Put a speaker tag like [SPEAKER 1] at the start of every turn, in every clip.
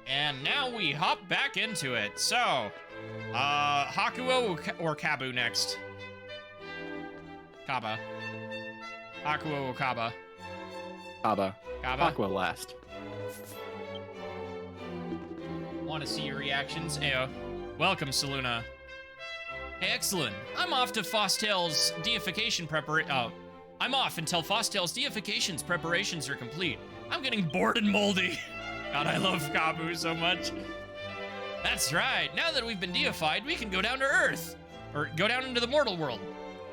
[SPEAKER 1] And now we hop back into it. So, Hakuo or Kabu next? Kaba. Hakuo or Kaba?
[SPEAKER 2] Kaba.
[SPEAKER 1] Kaba?
[SPEAKER 2] Hakuo last.
[SPEAKER 1] Want to see your reactions? Ayo. Welcome, Saluna. Hey, Exalin. I'm off to Fostel's deification I'm off until Fostel's deification's preparations are complete. I'm getting bored and moldy. God, I love Kabu so much. That's right. Now that we've been deified, we can go down to Earth. Or go down into the mortal world.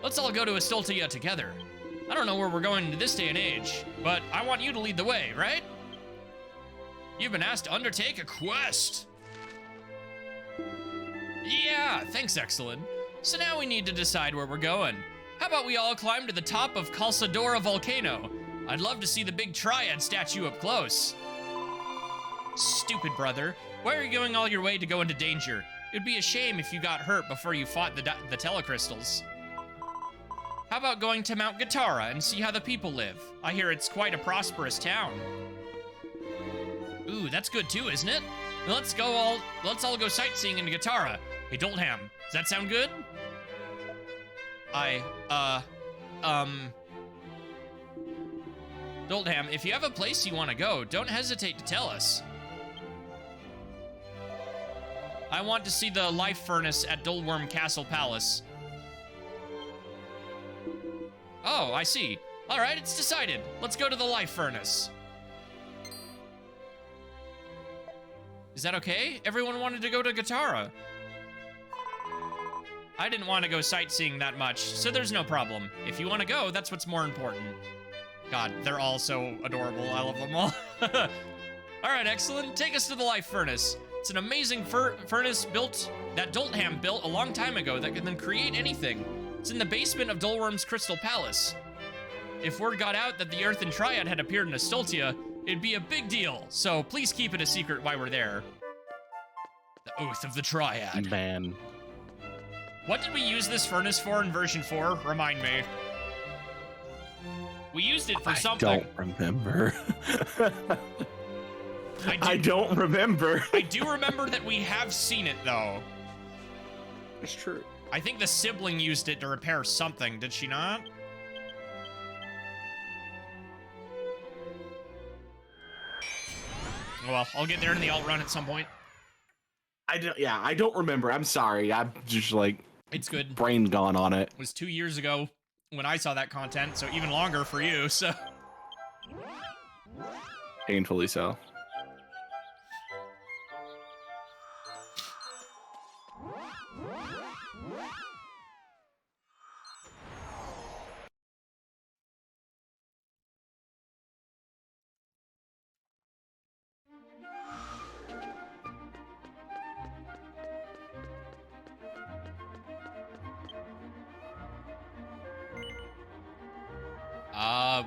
[SPEAKER 1] Let's all go to Astoltia together. I don't know where we're going in this day and age, but I want you to lead the way, right? You've been asked to undertake a quest. Yeah, thanks, Exalin. So now we need to decide where we're going. How about we all climb to the top of Calsadora Volcano? I'd love to see the big Triad statue up close. Stupid brother. Why are you going all your way to go into danger? It'd be a shame if you got hurt before you fought the telecrystals. How about going to Mount Guitarra and see how the people live? I hear it's quite a prosperous town. Ooh, that's good too, isn't it? Let's all go sightseeing in Guitarra. Hey, Doltham, does that sound good? Doltham, if you have a place you want to go, don't hesitate to tell us. I want to see the life furnace at Dolworm Castle Palace. Oh, I see. All right, it's decided. Let's go to the life furnace. Is that okay? Everyone wanted to go to Guitarra. I didn't want to go sightseeing that much, so there's no problem. If you want to go, that's what's more important. God, they're all so adorable. I love them all. All right, Exalin, take us to the life furnace. It's an amazing furnace that Doltham built a long time ago that can then create anything. It's in the basement of Dolworm's Crystal Palace. If word got out that the Earthen Triad had appeared in Astoltia, it'd be a big deal, so please keep it a secret while we're there. The Oath of the Triad.
[SPEAKER 2] Man.
[SPEAKER 1] What did we use this furnace for in version 4? Remind me. We used it for something.
[SPEAKER 2] I don't remember.
[SPEAKER 1] I
[SPEAKER 2] don't remember.
[SPEAKER 1] I do remember that we have seen it, though.
[SPEAKER 2] It's true.
[SPEAKER 1] I think the sibling used it to repair something, did she not? Well, I'll get there in the alt run at some point.
[SPEAKER 2] I don't remember. I'm sorry. I'm just like...
[SPEAKER 1] It's good.
[SPEAKER 2] Brain gone on it.
[SPEAKER 1] It was 2 years ago when I saw that content, so even longer for you, so...
[SPEAKER 2] Painfully so.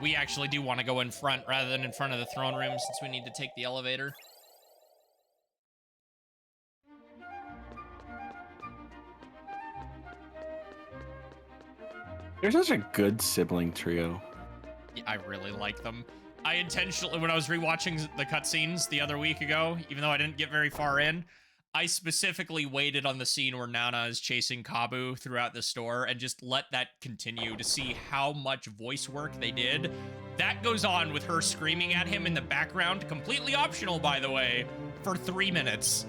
[SPEAKER 1] We actually do want to go in front rather than in front of the throne room since we need to take the elevator.
[SPEAKER 2] They're such a good sibling trio.
[SPEAKER 1] Yeah, I really like them. I intentionally, when I was rewatching the cutscenes the other week ago, even though I didn't get very far in, I specifically waited on the scene where Nana is chasing Kabu throughout the store and just let that continue to see how much voice work they did. That goes on with her screaming at him in the background, completely optional, by the way, for 3 minutes.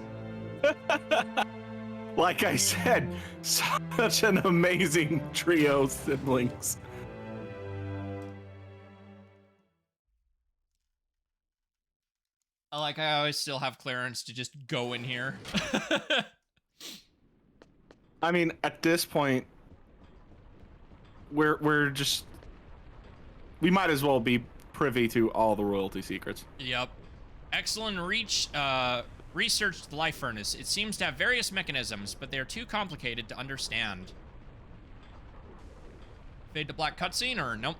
[SPEAKER 2] Like I said, such an amazing trio of siblings.
[SPEAKER 1] I always still have clearance to just go in here.
[SPEAKER 2] I mean, at this point, we're just... We might as well be privy to all the royalty secrets.
[SPEAKER 1] Yep. Exalin researched the life furnace. It seems to have various mechanisms, but they are too complicated to understand. Fade to black cutscene, or nope?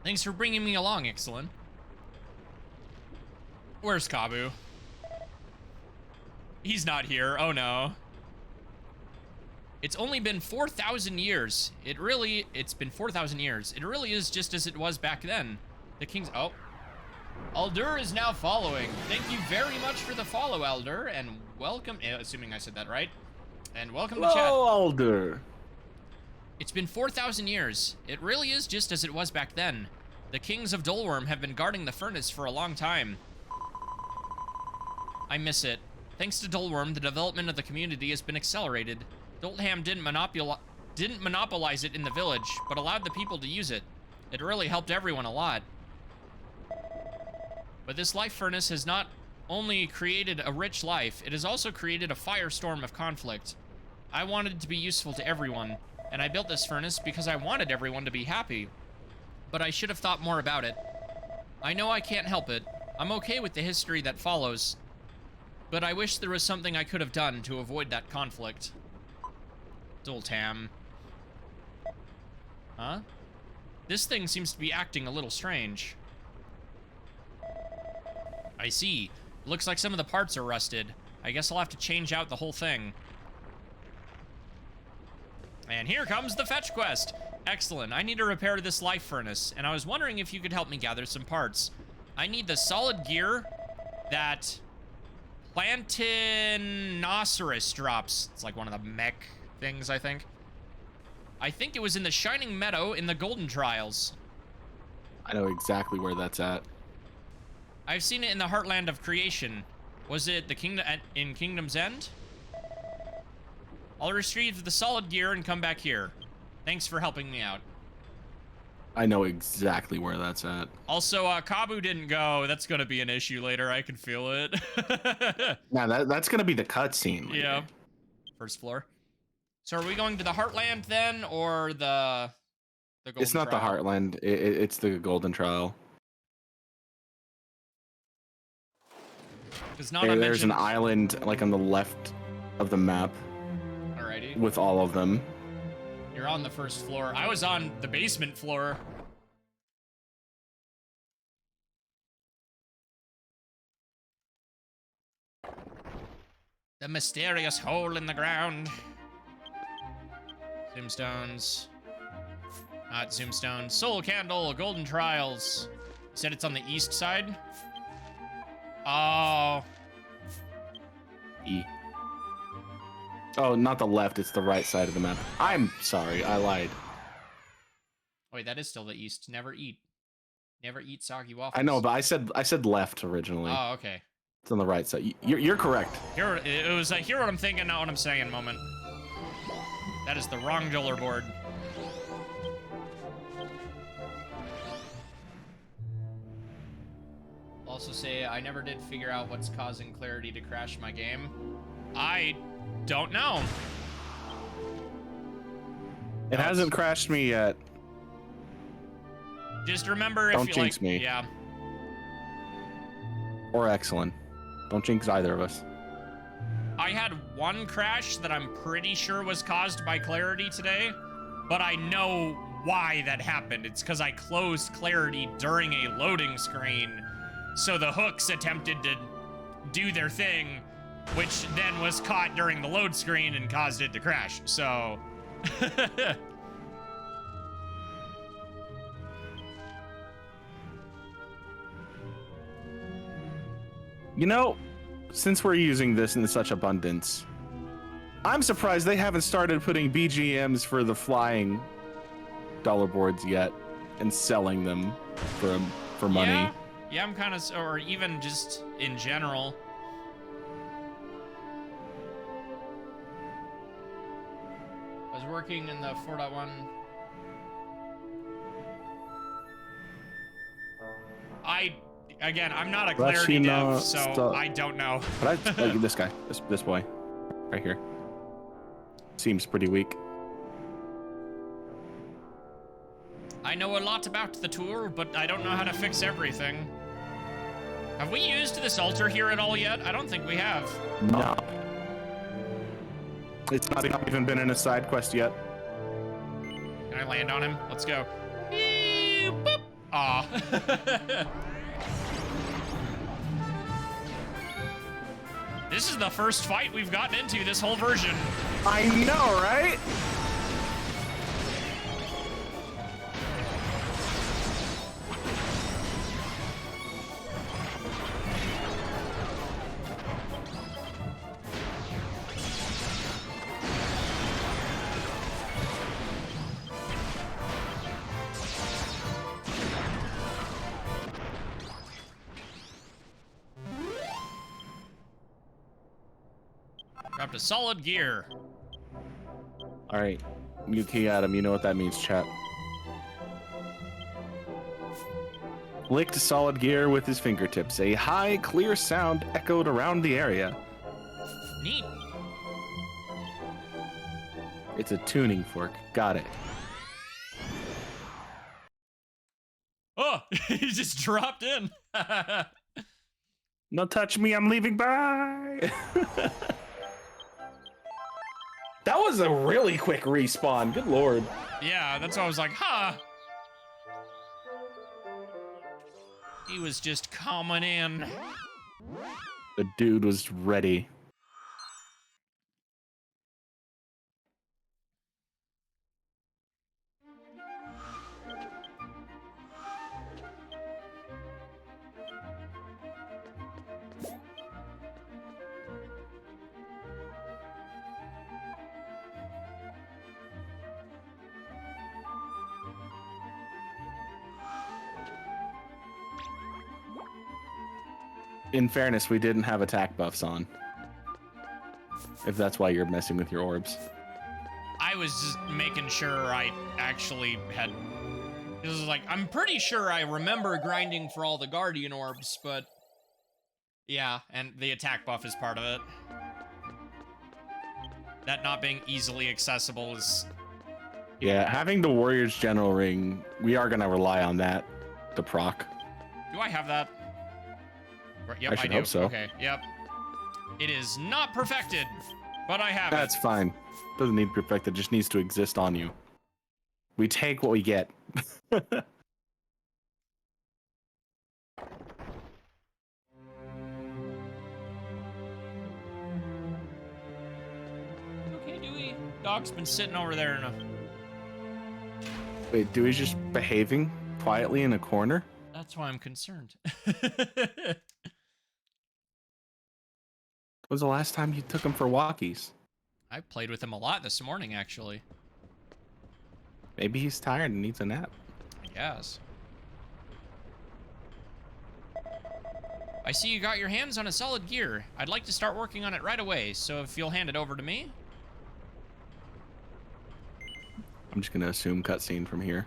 [SPEAKER 1] Thanks for bringing me along, Exalin. Where's Kabu? He's not here. Oh no. It's only been 4,000 years. It's been 4,000 years. It really is just as it was back then. The king's... Oh. Aldur is now following. Thank you very much for the follow, Aldur, and welcome, assuming I said that right, and welcome to chat.
[SPEAKER 2] Hello, Aldur.
[SPEAKER 1] It's been 4,000 years. It really is just as it was back then. The kings of Dolworm have been guarding the furnace for a long time. I miss it. Thanks to Dolworm, the development of the community has been accelerated. Doltham didn't monopolize it in the village, but allowed the people to use it. It really helped everyone a lot. But this life furnace has not only created a rich life, it has also created a firestorm of conflict. I wanted it to be useful to everyone, and I built this furnace because I wanted everyone to be happy. But I should have thought more about it. I know I can't help it. I'm okay with the history that follows, but I wish there was something I could have done to avoid that conflict. Doltam. Huh? This thing seems to be acting a little strange. I see. Looks like some of the parts are rusted. I guess I'll have to change out the whole thing. And here comes the fetch quest. Excellent. I need to repair this life furnace, and I was wondering if you could help me gather some parts. I need the solid gear that Plantinoceros drops. It's like one of the mech things, I think. I think it was in the Shining Meadow in the Golden Trials.
[SPEAKER 2] I know exactly where that's at.
[SPEAKER 1] I've seen it in the Heartland of Creation. Was it the kingdom in Kingdom's End? I'll retrieve the solid gear and come back here. Thanks for helping me out.
[SPEAKER 2] I know exactly where that's at.
[SPEAKER 1] Also, Kabu didn't go. That's gonna be an issue later. I can feel it.
[SPEAKER 2] Now that's gonna be the cutscene.
[SPEAKER 1] Yeah. First floor. So are we going to the Heartland then, or the Golden
[SPEAKER 2] It's not
[SPEAKER 1] Trial?
[SPEAKER 2] the Heartland. It's the Golden Trial.
[SPEAKER 1] Because not
[SPEAKER 2] There's an island like on the left of the map.
[SPEAKER 1] Alrighty.
[SPEAKER 2] With all of them.
[SPEAKER 1] You're on the first floor. I was on the basement floor. The mysterious hole in the ground. Zoomstones. Not Zoomstones. Soul Candle, Golden Trials. You said it's on the east side? Oh.
[SPEAKER 2] E. Oh, not the left, it's the right side of the map. I'm sorry, I lied.
[SPEAKER 1] Wait, that is still the east. Never eat. Never eat soggy waffles.
[SPEAKER 2] I know, but I said left originally.
[SPEAKER 1] Oh, okay.
[SPEAKER 2] It's on the right side. You're correct.
[SPEAKER 1] It was hear what I'm thinking, not what I'm saying moment. That is the wrong dollar board. Also say, I never did figure out what's causing Clarity to crash my game. I don't know.
[SPEAKER 2] It hasn't crashed me yet.
[SPEAKER 1] Just remember
[SPEAKER 2] Don't
[SPEAKER 1] if you
[SPEAKER 2] jinx
[SPEAKER 1] like,
[SPEAKER 2] me.
[SPEAKER 1] yeah.
[SPEAKER 2] Or Exalin. Don't jinx either of us.
[SPEAKER 1] I had one crash that I'm pretty sure was caused by Clarity today, but I know why that happened. It's because I closed Clarity during a loading screen, so the hooks attempted to do their thing, which then was caught during the load screen and caused it to crash, so...
[SPEAKER 2] You know, since we're using this in such abundance, I'm surprised they haven't started putting BGMs for the flying dollar boards yet and selling them for money.
[SPEAKER 1] Yeah, I'm kind of, or even just in general. I was working in the 4.1. Again, I'm not a Clarity dev, so I don't know.
[SPEAKER 2] But like this guy, this boy, right here, seems pretty weak.
[SPEAKER 1] I know a lot about the tool, but I don't know how to fix everything. Have we used this altar here at all yet? I don't think we have.
[SPEAKER 2] No. It's not even been in a side quest yet.
[SPEAKER 1] Can I land on him? Let's go. Boop. Aw. This is the first fight we've gotten into this whole version.
[SPEAKER 2] I know, right?
[SPEAKER 1] to solid gear.
[SPEAKER 2] All right, Yuki Adam, you know what that means, chat. Licked solid gear with his fingertips. A high, clear sound echoed around the area.
[SPEAKER 1] Neat.
[SPEAKER 2] It's a tuning fork. Got it.
[SPEAKER 1] Oh, he just dropped in.
[SPEAKER 2] No touch me, I'm leaving. Bye. That was a really quick respawn. Good lord.
[SPEAKER 1] Yeah, that's why I was like, huh. He was just coming in.
[SPEAKER 2] The dude was ready. In fairness, we didn't have attack buffs on. If that's why you're messing with your orbs.
[SPEAKER 1] I was just making sure I actually had... This is like, I'm pretty sure I remember grinding for all the Guardian orbs, but... Yeah, and the attack buff is part of it. That not being easily accessible is...
[SPEAKER 2] Yeah, having the Warrior's General Ring, we are going to rely on that to proc.
[SPEAKER 1] Do I have that? Yep,
[SPEAKER 2] I should
[SPEAKER 1] do.
[SPEAKER 2] hope so.
[SPEAKER 1] Okay, yep. It is not perfected, but I have
[SPEAKER 2] That's
[SPEAKER 1] it.
[SPEAKER 2] fine. Doesn't need to be perfected, just needs to exist on you. We take what we get.
[SPEAKER 1] Okay, Dewey. Dog's been sitting over there in a...
[SPEAKER 2] Wait, Dewey's just behaving quietly in a corner?
[SPEAKER 1] That's why I'm concerned.
[SPEAKER 2] When was the last time you took him for walkies?
[SPEAKER 1] I played with him a lot this morning, actually.
[SPEAKER 2] Maybe he's tired and needs a nap.
[SPEAKER 1] I guess. I see you got your hands on a solid gear. I'd like to start working on it right away, so if you'll hand it over to me.
[SPEAKER 2] I'm just gonna assume cutscene from here.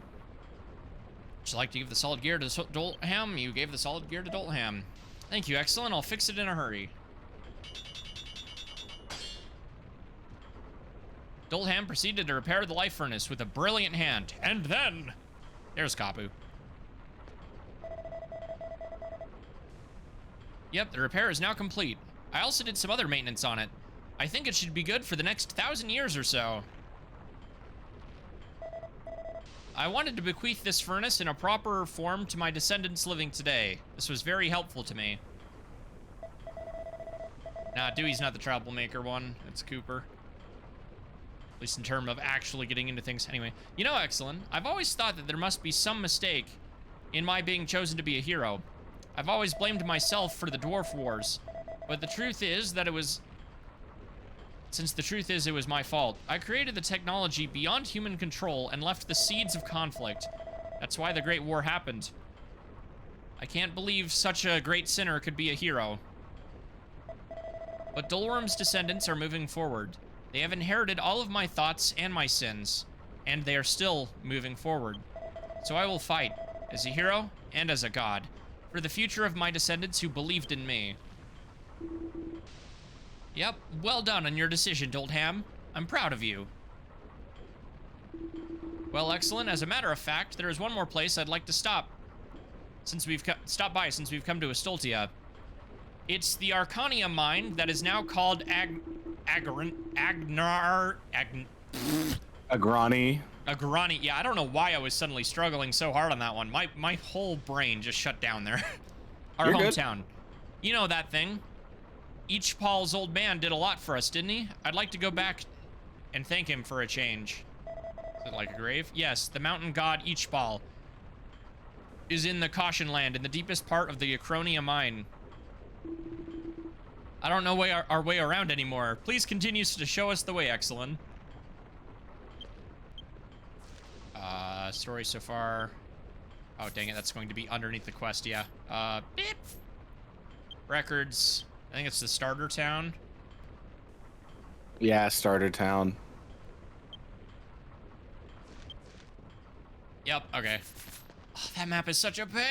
[SPEAKER 1] Would you like to give the solid gear to Doltham? You gave the solid gear to Doltham. Thank you, Exalin. I'll fix it in a hurry. Doltham proceeded to repair the life furnace with a brilliant hand. And then... There's Kapu. Yep, the repair is now complete. I also did some other maintenance on it. I think it should be good for the next 1,000 years or so. I wanted to bequeath this furnace in a proper form to my descendants living today. This was very helpful to me. Nah, Dewey's not the troublemaker one. It's Cooper. At least in terms of actually getting into things. Anyway, you know, Exalin, I've always thought that there must be some mistake in my being chosen to be a hero. I've always blamed myself for the Dwarf Wars, but the truth is that it was... Since the truth is it was my fault. I created the technology beyond human control and left the seeds of conflict. That's why the Great War happened. I can't believe such a great sinner could be a hero. But Dolorum's descendants are moving forward. They have inherited all of my thoughts and my sins, and they are still moving forward. So I will fight, as a hero and as a god, for the future of my descendants who believed in me. Yep, well done on your decision, Doltham. I'm proud of you. Well, Exalin, as a matter of fact, there is one more place I'd like to stop. Since we've come to Astoltia. It's the Arcania mine that is now called
[SPEAKER 2] Agrani.
[SPEAKER 1] Agrani. Yeah, I don't know why I was suddenly struggling so hard on that one. My whole brain just shut down there. Our
[SPEAKER 2] You're
[SPEAKER 1] hometown. Good. You know that thing. Eachpal's old man did a lot for us, didn't he? I'd like to go back and thank him for a change. Is it like a grave? Yes, the mountain god Eachpal is in the Caution Land, in the deepest part of the Acronia mine. I don't know our way around anymore. Please continue to show us the way, Exalin. Story so far. Oh, dang it, that's going to be underneath the quest, yeah. Beep. Records. I think it's the starter town.
[SPEAKER 2] Yeah, starter town.
[SPEAKER 1] Yep, okay. Oh, that map is such a pain!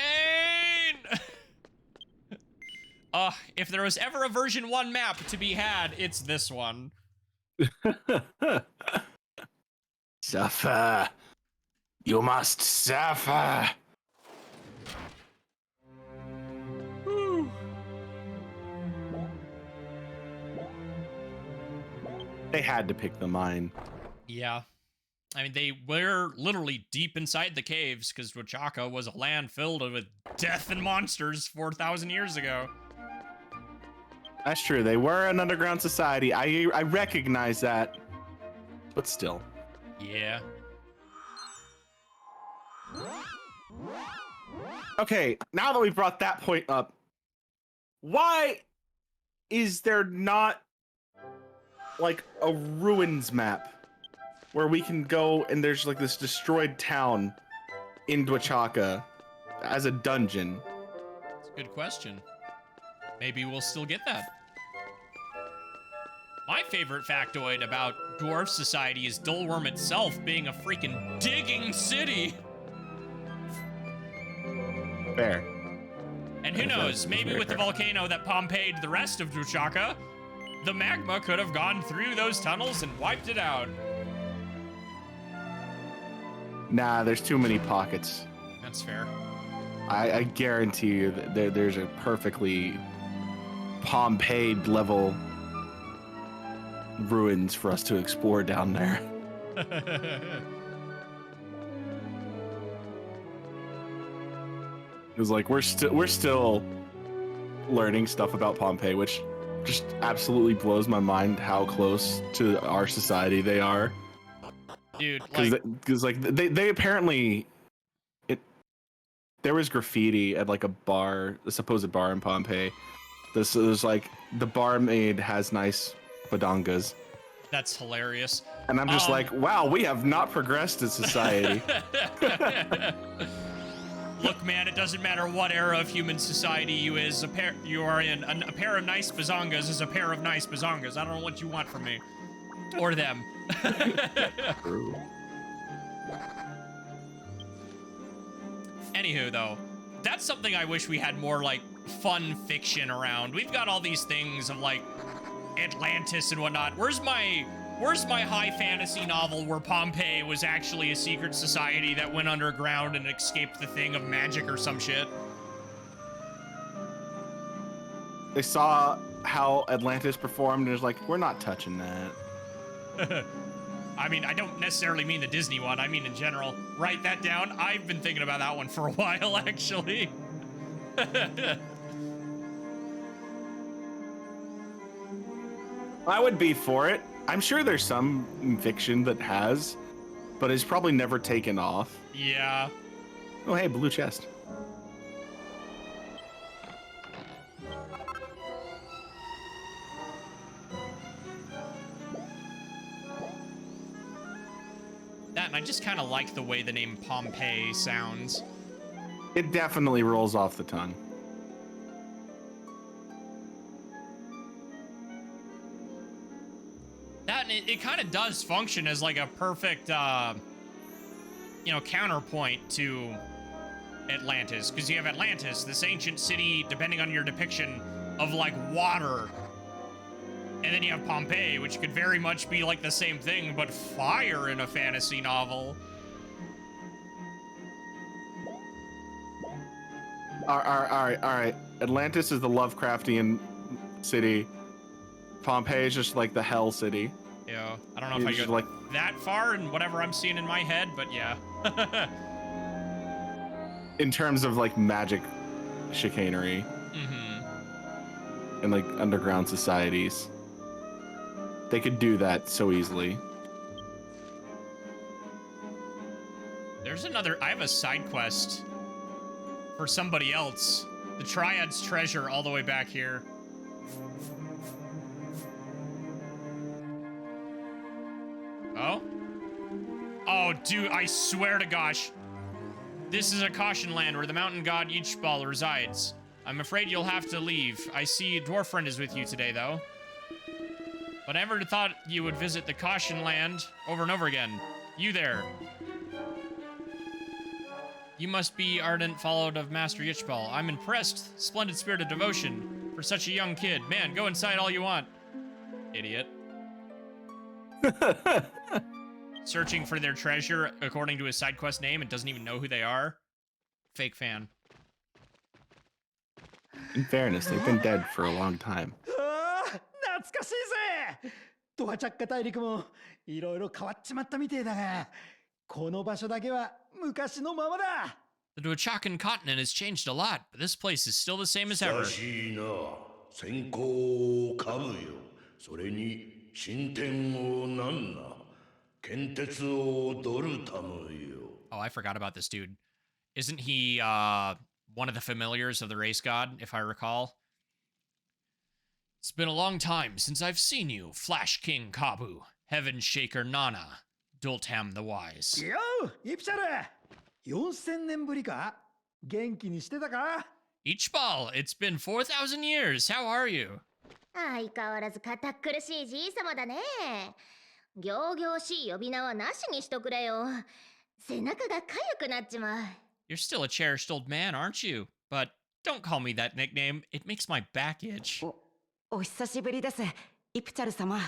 [SPEAKER 1] If there was ever a version 1 map to be had, it's this one.
[SPEAKER 2] Suffer. You must suffer.
[SPEAKER 1] Whew.
[SPEAKER 2] They had to pick the mine.
[SPEAKER 1] Yeah. I mean, they were literally deep inside the caves because Wachaka was a land filled with death and monsters 4,000 years ago.
[SPEAKER 2] That's true. They were an underground society. I recognize that. But still.
[SPEAKER 1] Yeah.
[SPEAKER 2] Okay, now that we brought that point up, why is there not like a ruins map where we can go and there's like this destroyed town in Dwachaka as a dungeon?
[SPEAKER 1] That's a good question. Maybe we'll still get that. My favorite factoid about Dwarf Society is Dulworm itself being a freaking digging city.
[SPEAKER 2] Fair.
[SPEAKER 1] And who knows, maybe with the volcano that Pompeii'd the rest of Dwachaka, the magma could have gone through those tunnels and wiped it out.
[SPEAKER 2] Nah, there's too many pockets.
[SPEAKER 1] That's fair.
[SPEAKER 2] I guarantee you that there's a perfectly Pompeii level ruins for us to explore down there. It's like we're still learning stuff about Pompeii, which just absolutely blows my mind how close to our society they are.
[SPEAKER 1] Dude,
[SPEAKER 2] because they apparently there was graffiti at like a supposed bar in Pompeii. This is like the barmaid has nice badongas.
[SPEAKER 1] That's hilarious.
[SPEAKER 2] And I'm just like, wow, we have not progressed as society.
[SPEAKER 1] Look, man, it doesn't matter what era of human society you are in. A pair of nice bazongas is a pair of nice bazongas. I don't know what you want from me. Or them.
[SPEAKER 2] True.
[SPEAKER 1] Anywho, though, that's something I wish we had more, like, fun fiction around. We've got all these things of, like, Atlantis and whatnot. Where's my high fantasy novel where Pompeii was actually a secret society that went underground and escaped the thing of magic or some shit?
[SPEAKER 2] They saw how Atlantis performed and was like, we're not touching that.
[SPEAKER 1] I mean, I don't necessarily mean the Disney one. I mean in general. Write that down. I've been thinking about that one for a while, actually.
[SPEAKER 2] I would be for it. I'm sure there's some fiction that has, but it's probably never taken off.
[SPEAKER 1] Yeah.
[SPEAKER 2] Oh, hey, blue chest.
[SPEAKER 1] That, and I just kind of like the way the name Pompeii sounds.
[SPEAKER 2] It definitely rolls off the tongue.
[SPEAKER 1] That, and it kind of does function as like a perfect, counterpoint to Atlantis. Because you have Atlantis, this ancient city, depending on your depiction, of like water. And then you have Pompeii, which could very much be like the same thing, but fire in a fantasy novel.
[SPEAKER 2] All right. Atlantis is the Lovecraftian city. Pompeii is just like the hell city.
[SPEAKER 1] Yeah, I don't know if I go
[SPEAKER 2] like
[SPEAKER 1] that far in whatever I'm seeing in my head, but yeah.
[SPEAKER 2] in terms of like magic chicanery and like underground societies. They could do that so easily.
[SPEAKER 1] There's I have a side quest for somebody else. The Triad's treasure all the way back here. Oh? Oh, dude, I swear to gosh. This is a caution land where the mountain god Yichbal resides. I'm afraid you'll have to leave. I see Dwarf Friend is with you today, though. But I never thought you would visit the Caution Land over and over again. You there. You must be ardent followed of Master Yichbal. I'm impressed. Splendid spirit of devotion for such a young kid. Man, go inside all you want. Idiot. Searching for their treasure according to his side quest name and doesn't even know who they are. Fake fan.
[SPEAKER 2] In fairness, they've been dead for a long time.
[SPEAKER 3] 懐かしいぜドアチャッカ大陸もいろいろ変わっちまったみてえだがこの場所だけは昔のままだ
[SPEAKER 1] The Duachakan continent has changed a lot, but this place is still the same as ever.
[SPEAKER 4] 久しいな先行をかぶよそれに進展をなんな剣鉄をドルタムよ
[SPEAKER 1] Oh, I forgot about this dude. Isn't he, one of the familiars of the race god, if I recall? It's been a long time since I've seen you, Flash King Kabu, Heaven Shaker Nana, Dultham the Wise.
[SPEAKER 3] よイプシャル4000年ぶりか元気にしてたか
[SPEAKER 1] Ichbal, it's been 4,000 years. How are you?
[SPEAKER 5] 相変わらず堅苦しいじいさまだね。仰々しい呼び名はなしにしとくれよ。背中が痒くなっちまう。
[SPEAKER 1] You're still a cherished old man, aren't you? But don't call me that nickname. It makes my back itch.
[SPEAKER 6] お久しぶりです、イプチャル様。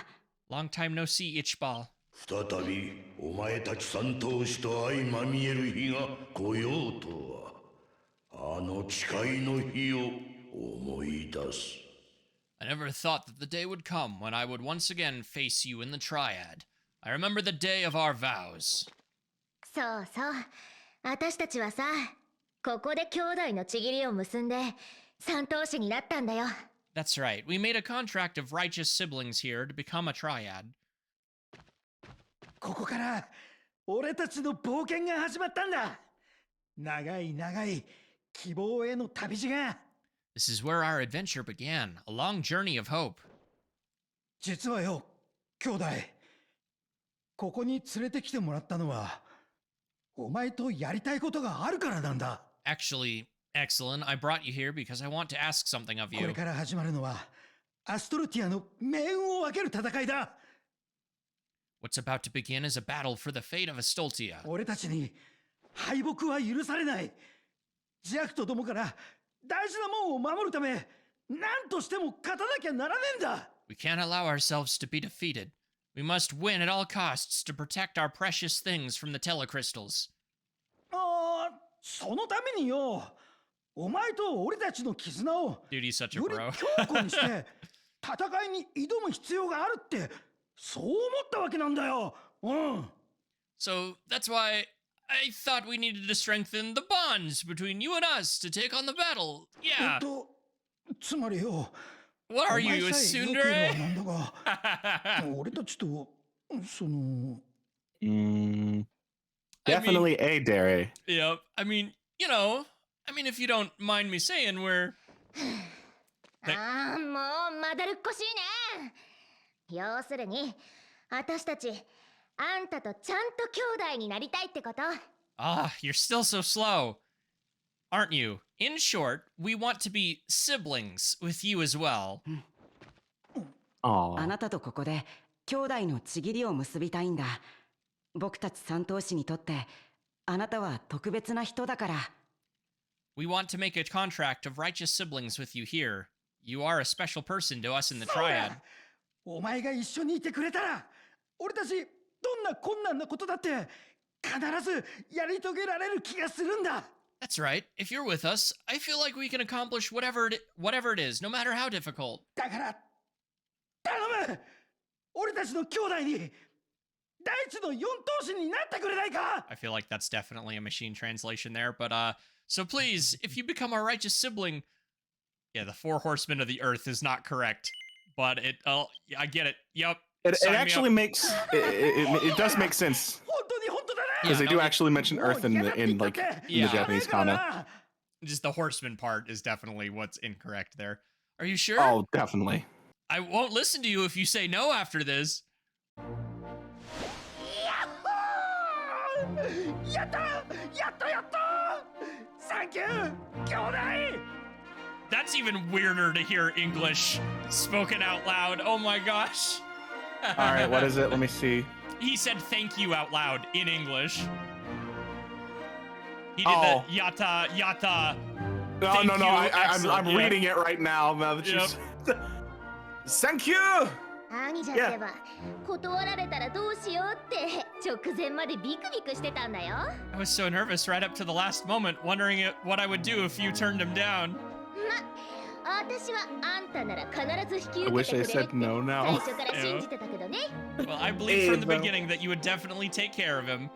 [SPEAKER 1] Long time no see, Ichbal.
[SPEAKER 4] 再びお前たち三頭士と相まみえる日が来ようとはあの誓いの日を思い出す
[SPEAKER 1] I never thought that the day would come when I would once again face you in the Triad. I remember the day of our vows.
[SPEAKER 5] そうそう。私たちはさ、ここで兄弟のちぎりを結んで、三頭士になったんだよ。
[SPEAKER 1] That's right. We made a contract of righteous siblings here to become a triad.
[SPEAKER 3] ここから俺たちの冒険が始まったんだ長い長い希望への旅路が
[SPEAKER 1] This is where our adventure began, a long journey of hope.
[SPEAKER 3] 実はよ兄弟ここに連れてきてもらったのはお前とやりたいことがあるからなんだ
[SPEAKER 1] Actually, Exalin, I brought you here because I want to ask something of
[SPEAKER 3] こ
[SPEAKER 1] you.
[SPEAKER 3] れから始まるのはアストルティアの命運を分ける戦いだ
[SPEAKER 1] What's about to begin is a battle for the fate of Astoltia.
[SPEAKER 3] 俺たちに敗北は許されないジャクとどもから大事なもんを守るため何としても勝たなきゃならねえんだ
[SPEAKER 1] We can't allow ourselves to be defeated. We must win at all costs to protect our precious things from the telecrystals.
[SPEAKER 3] ああそのためによお前と俺たちの絆を
[SPEAKER 1] Dude, he's such a
[SPEAKER 3] より
[SPEAKER 1] bro.
[SPEAKER 3] 強固にして戦いに挑む必要があるってそう思ったわけなんだよ。うん。
[SPEAKER 1] So that's why I thought we needed to strengthen the bonds between you and us to take on the battle. Yeah.
[SPEAKER 3] つまりよ。
[SPEAKER 1] What are you, a
[SPEAKER 3] お前さえ良けれ
[SPEAKER 1] tsundere?
[SPEAKER 3] ばなんだが俺たちとその。
[SPEAKER 2] Definitely a dare.
[SPEAKER 1] Yep. I mean, if you don't mind me saying, we're...
[SPEAKER 5] ああ、もうまだるっこしいね。要するに、私たち、あんたとちゃんと兄弟になりたいってこと。
[SPEAKER 1] Ah, you're still so slow. Aren't you? In short, we want to be siblings with you as well.
[SPEAKER 2] あ
[SPEAKER 6] なたとここで兄弟のちぎりを結びたいんだ。僕たち三頭士にとってあなたは特別な人だから。
[SPEAKER 1] We want to make a contract of righteous siblings with you here. You are a special person to us in the triad.
[SPEAKER 3] お前が一緒にいてくれたら、俺たちどんな困難なことだって必ずやり遂げられる気がするんだ。
[SPEAKER 1] That's right. If you're with us, I feel like we can accomplish whatever it is, no matter how difficult.
[SPEAKER 3] だから頼む。俺たちの兄弟に第一の四頭士になってくれないか。
[SPEAKER 1] I feel like that's definitely a machine translation there, but so please, if you become our righteous sibling, yeah, the four horsemen of the earth is not correct, but I get it. Yep.
[SPEAKER 2] It
[SPEAKER 1] Sign me
[SPEAKER 2] actually
[SPEAKER 1] up.
[SPEAKER 2] makes it does make sense
[SPEAKER 3] 本当に本当だね。
[SPEAKER 2] because they do
[SPEAKER 1] no,
[SPEAKER 2] actually mention Earth in the
[SPEAKER 1] Yeah.
[SPEAKER 2] Japanese kana.
[SPEAKER 1] Just the horseman part is definitely what's incorrect there. Are you sure?
[SPEAKER 2] Oh, definitely.
[SPEAKER 1] I won't listen to you if you say no after this.
[SPEAKER 3] やったやったやったサンキュー兄弟
[SPEAKER 1] That's even weirder to hear English spoken out loud. Oh my gosh.
[SPEAKER 2] All right, what is it? Let me see.
[SPEAKER 1] He said thank you out loud in English. He did
[SPEAKER 2] Oh.
[SPEAKER 1] the yata yata.
[SPEAKER 2] No,
[SPEAKER 1] Thank
[SPEAKER 2] no, no.
[SPEAKER 1] you,
[SPEAKER 2] I'm
[SPEAKER 1] excellent, yeah.
[SPEAKER 2] reading it right now. Now that you
[SPEAKER 1] Yep.
[SPEAKER 2] said- Thank you.
[SPEAKER 5] 兄じゃってば、断られたらどうしようって直前までビクビクしてたんだよ。
[SPEAKER 1] I was so nervous right up to the last moment, wondering what I would do if you turned him down.
[SPEAKER 5] ま、私はあんたなら必ず引き
[SPEAKER 2] I
[SPEAKER 5] 受
[SPEAKER 2] wish
[SPEAKER 5] けて
[SPEAKER 2] they
[SPEAKER 5] くれる
[SPEAKER 2] said
[SPEAKER 5] って
[SPEAKER 2] no
[SPEAKER 5] 最
[SPEAKER 2] now.
[SPEAKER 5] 初から信じてたけどね。
[SPEAKER 1] Well, I believed from the
[SPEAKER 2] Hey, bro.
[SPEAKER 1] beginning that you would definitely take care of him.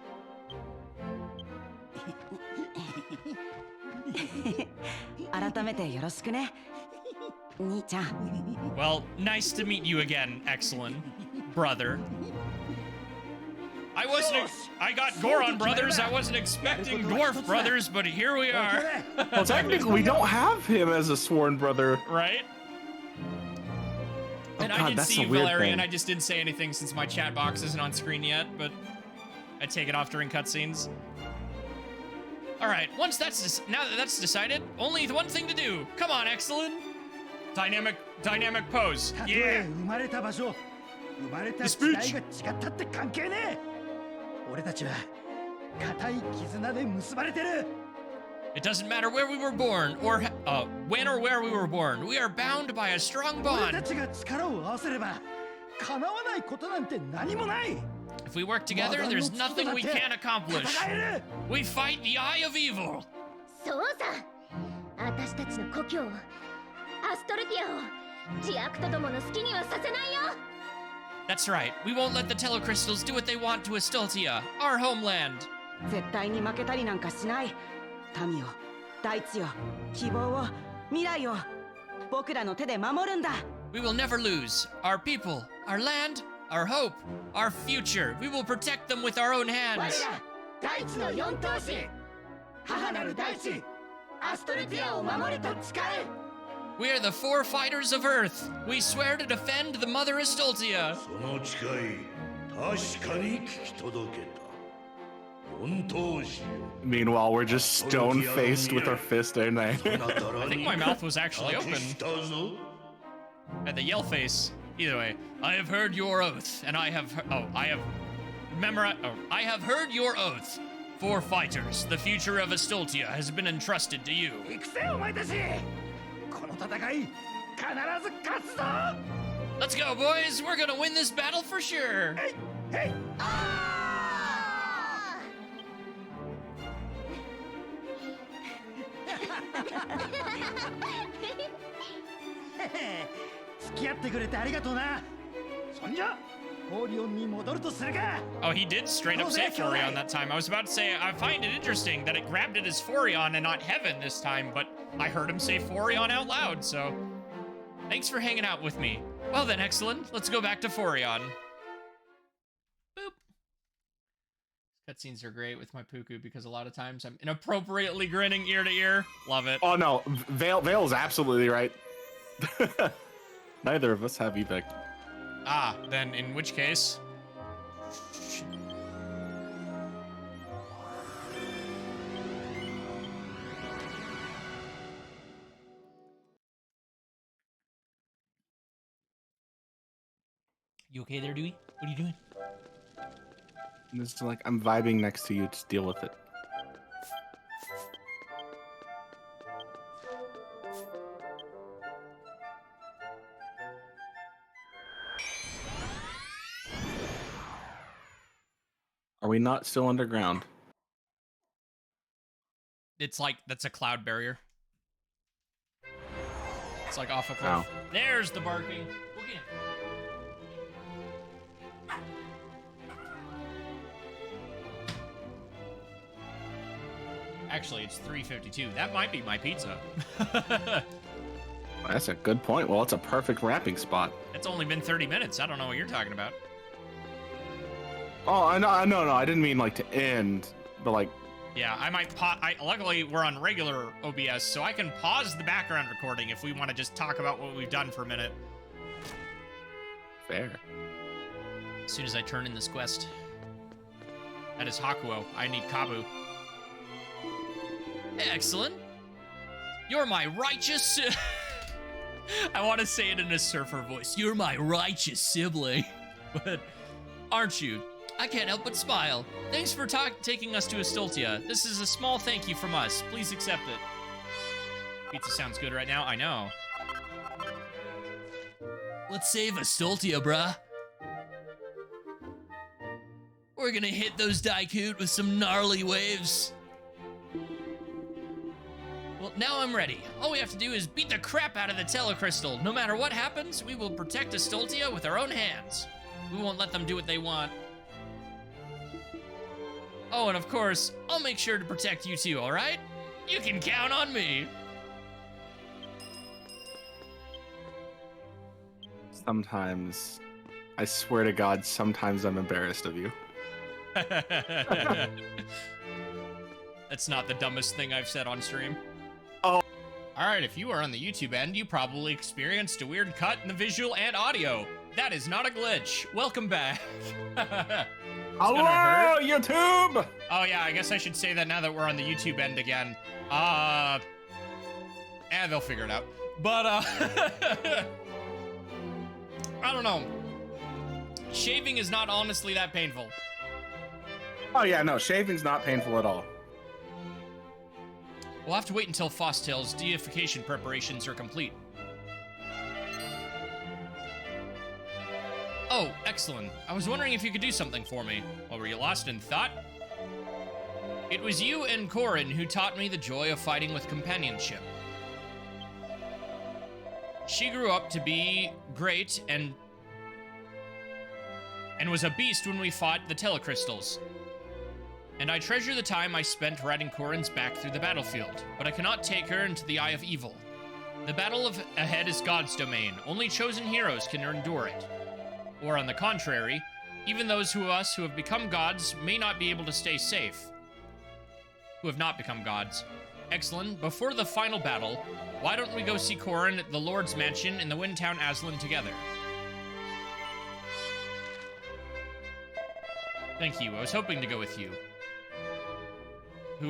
[SPEAKER 6] 改めてよろしくね兄ちゃん
[SPEAKER 1] Well, nice to meet you again, Exalin, brother. I got Goron brothers. I wasn't expecting dwarf brothers, but here we are.
[SPEAKER 2] Well, technically, we don't have him as a sworn brother.
[SPEAKER 1] Right?
[SPEAKER 2] Oh,
[SPEAKER 1] And I
[SPEAKER 2] God,
[SPEAKER 1] did
[SPEAKER 2] that's
[SPEAKER 1] see
[SPEAKER 2] a
[SPEAKER 1] you,
[SPEAKER 2] weird
[SPEAKER 1] Valerian.
[SPEAKER 2] thing.
[SPEAKER 1] I just didn't say anything since my chat box isn't on screen yet, but I take it off during cutscenes. All right, now that that's decided, only one thing to do. Come on, Exalin. Dynamic pose.
[SPEAKER 3] たとえ
[SPEAKER 1] Yeah.
[SPEAKER 3] 生まれた場所生まれた
[SPEAKER 1] The
[SPEAKER 3] 時
[SPEAKER 1] speech.
[SPEAKER 3] 代が違ったって関係ねえ俺たちは固い絆で結ばれてる
[SPEAKER 1] It doesn't matter where we were born or when or where we were born. We are bound by a strong
[SPEAKER 3] 俺た
[SPEAKER 1] bond.
[SPEAKER 3] ちが力を合わせれば叶わないことなんて何もない
[SPEAKER 1] If we work together, there's nothing we can't accomplish.
[SPEAKER 3] 戦える
[SPEAKER 1] We fight the eye of evil.
[SPEAKER 5] そうさ、私たちの故郷を、アストルティアを自悪とどもの好きにはさせないよ。
[SPEAKER 1] That's right. We won't let the telecrystals do what they want to Astoltia, our homeland.
[SPEAKER 6] 絶対に負けたりなんかしない民を大地を希望を未来を僕らの手で守るんだ
[SPEAKER 1] We will never lose our people, our land, our hope, our future. We will protect them with our own
[SPEAKER 3] 我
[SPEAKER 1] hands.
[SPEAKER 3] ら大地の四頭士母なる大地アストルティアを守りと誓え
[SPEAKER 1] We are the four fighters of Earth. We swear to defend the Mother Astoltia.
[SPEAKER 4] その誓い確かに聞き届けた四頭士よ
[SPEAKER 2] Meanwhile, we're just stone faced with our fist, ain't I?
[SPEAKER 1] I think my mouth was actually open
[SPEAKER 4] したぞ
[SPEAKER 1] at the yell face. Either way, I have heard your oath, and I have heard your oath. Four fighters, the future of Astoltia has been entrusted to you.
[SPEAKER 3] 行くぜお前たちこの戦い必ず勝つぞ
[SPEAKER 1] Let's go, boys. We're gonna win this battle for sure.
[SPEAKER 3] へい付き合ってくれてありがとうなそんじゃオーリオンに戻るとするか
[SPEAKER 1] Oh, he did straight up say
[SPEAKER 3] Okay, okay.
[SPEAKER 1] Forion that time. I was about to say, I find it interesting that it grabbed it as Forion and not Heaven this time, but I heard him say Forion out loud, so... Thanks for hanging out with me. Well then, excellent. Let's go back to Forion. Boop. Cutscenes are great with my Puku because a lot of times I'm inappropriately grinning ear to ear. Love it.
[SPEAKER 2] Oh no, Vale is absolutely right. Neither of us have evic.
[SPEAKER 1] Ah, then in which case... You okay there, Dewey? What are you doing?
[SPEAKER 2] It's like I'm vibing next to you. Just deal with it. Are we not still underground?
[SPEAKER 1] It's like, that's a cloud barrier. It's like off a cliff.
[SPEAKER 2] Ow.
[SPEAKER 1] There's the barking. We'll get him. Actually, it's 3:52. That might be my pizza.
[SPEAKER 2] That's a good point. Well, it's a perfect wrapping spot.
[SPEAKER 1] It's only been 30 minutes. I don't know what you're talking about.
[SPEAKER 2] Oh, no, I didn't mean like to end, but like,
[SPEAKER 1] Yeah, I might luckily, we're on regular OBS, so I can pause the background recording if we want to just talk about what we've done for a minute.
[SPEAKER 2] fair.
[SPEAKER 1] As soon as I turn in this quest. That is Hakuo. I need Kabu. Excellent. You're my righteous... I want to say it in a surfer voice. You're my righteous sibling. but aren't you? I can't help but smile. Thanks for taking us to Astoltia. This is a small thank you from us. Please accept it. Pizza sounds good right now, I know. Let's save Astoltia, bruh. We're gonna hit those Daikut with some gnarly waves. Well, now I'm ready. All we have to do is beat the crap out of the Telecrystal. No matter what happens, we will protect Astoltia with our own hands. We won't let them do what they want. Oh, and of course, I'll make sure to protect you too, all right? You can count on me.
[SPEAKER 2] Sometimes, I swear to God, sometimes I'm embarrassed of you.
[SPEAKER 1] That's not the dumbest thing I've said on stream.
[SPEAKER 2] Oh.
[SPEAKER 1] Alright, if you are on the YouTube end, you probably experienced a weird cut in the visual and audio. That is not a glitch. Welcome back.
[SPEAKER 2] Hello, YouTube!
[SPEAKER 1] Oh yeah, I guess I should say that now that we're on the YouTube end again. They'll figure it out. But, I don't know. Shaving is not honestly that painful.
[SPEAKER 2] Oh yeah, no, shaving's not painful at all.
[SPEAKER 1] We'll have to wait until Fostail's deification preparations are complete. Oh, Exalin. I was wondering if you could do something for me. Well, were you lost in thought? It was you and Corin who taught me the joy of fighting with companionship. She grew up to be great and was a beast when we fought the Telecrystals. And I treasure the time I spent riding Corin's back through the battlefield, but I cannot take her into the eye of evil. The battle ahead is God's domain. Only chosen heroes can endure it. Or on the contrary, even those of us who have become gods may not be able to stay safe. Who have not become gods. Exalin, before the final battle, why don't we go see Corin at the Lord's Mansion in the Windtown Aslan together? Thank you, I was hoping to go with you.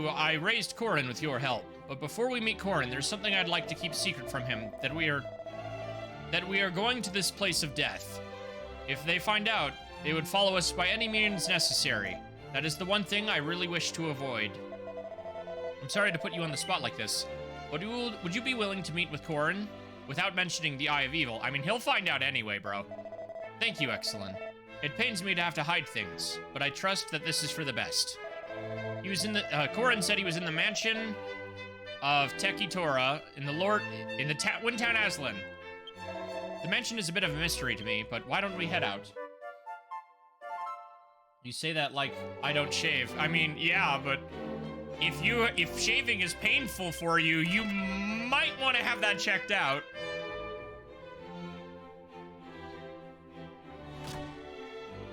[SPEAKER 1] I raised Corin with your help. But before we meet Corin, there's something I'd like to keep secret from him, that we are going to this place of death. If they find out, they would follow us by any means necessary. That is the one thing I really wish to avoid. I'm sorry to put you on the spot like this, but would you be willing to meet with Corin without mentioning the Eye of Evil? I mean, he'll find out anyway, bro. Thank you, Exalin. It pains me to have to hide things, but I trust that this is for the best. He was in the, Corin said he was in the mansion of Tekitora in the Windtown Aslan. The mansion is a bit of a mystery to me, but why don't we head out? You say that like I don't shave. I mean, yeah, but if shaving is painful for you, you might want to have that checked out.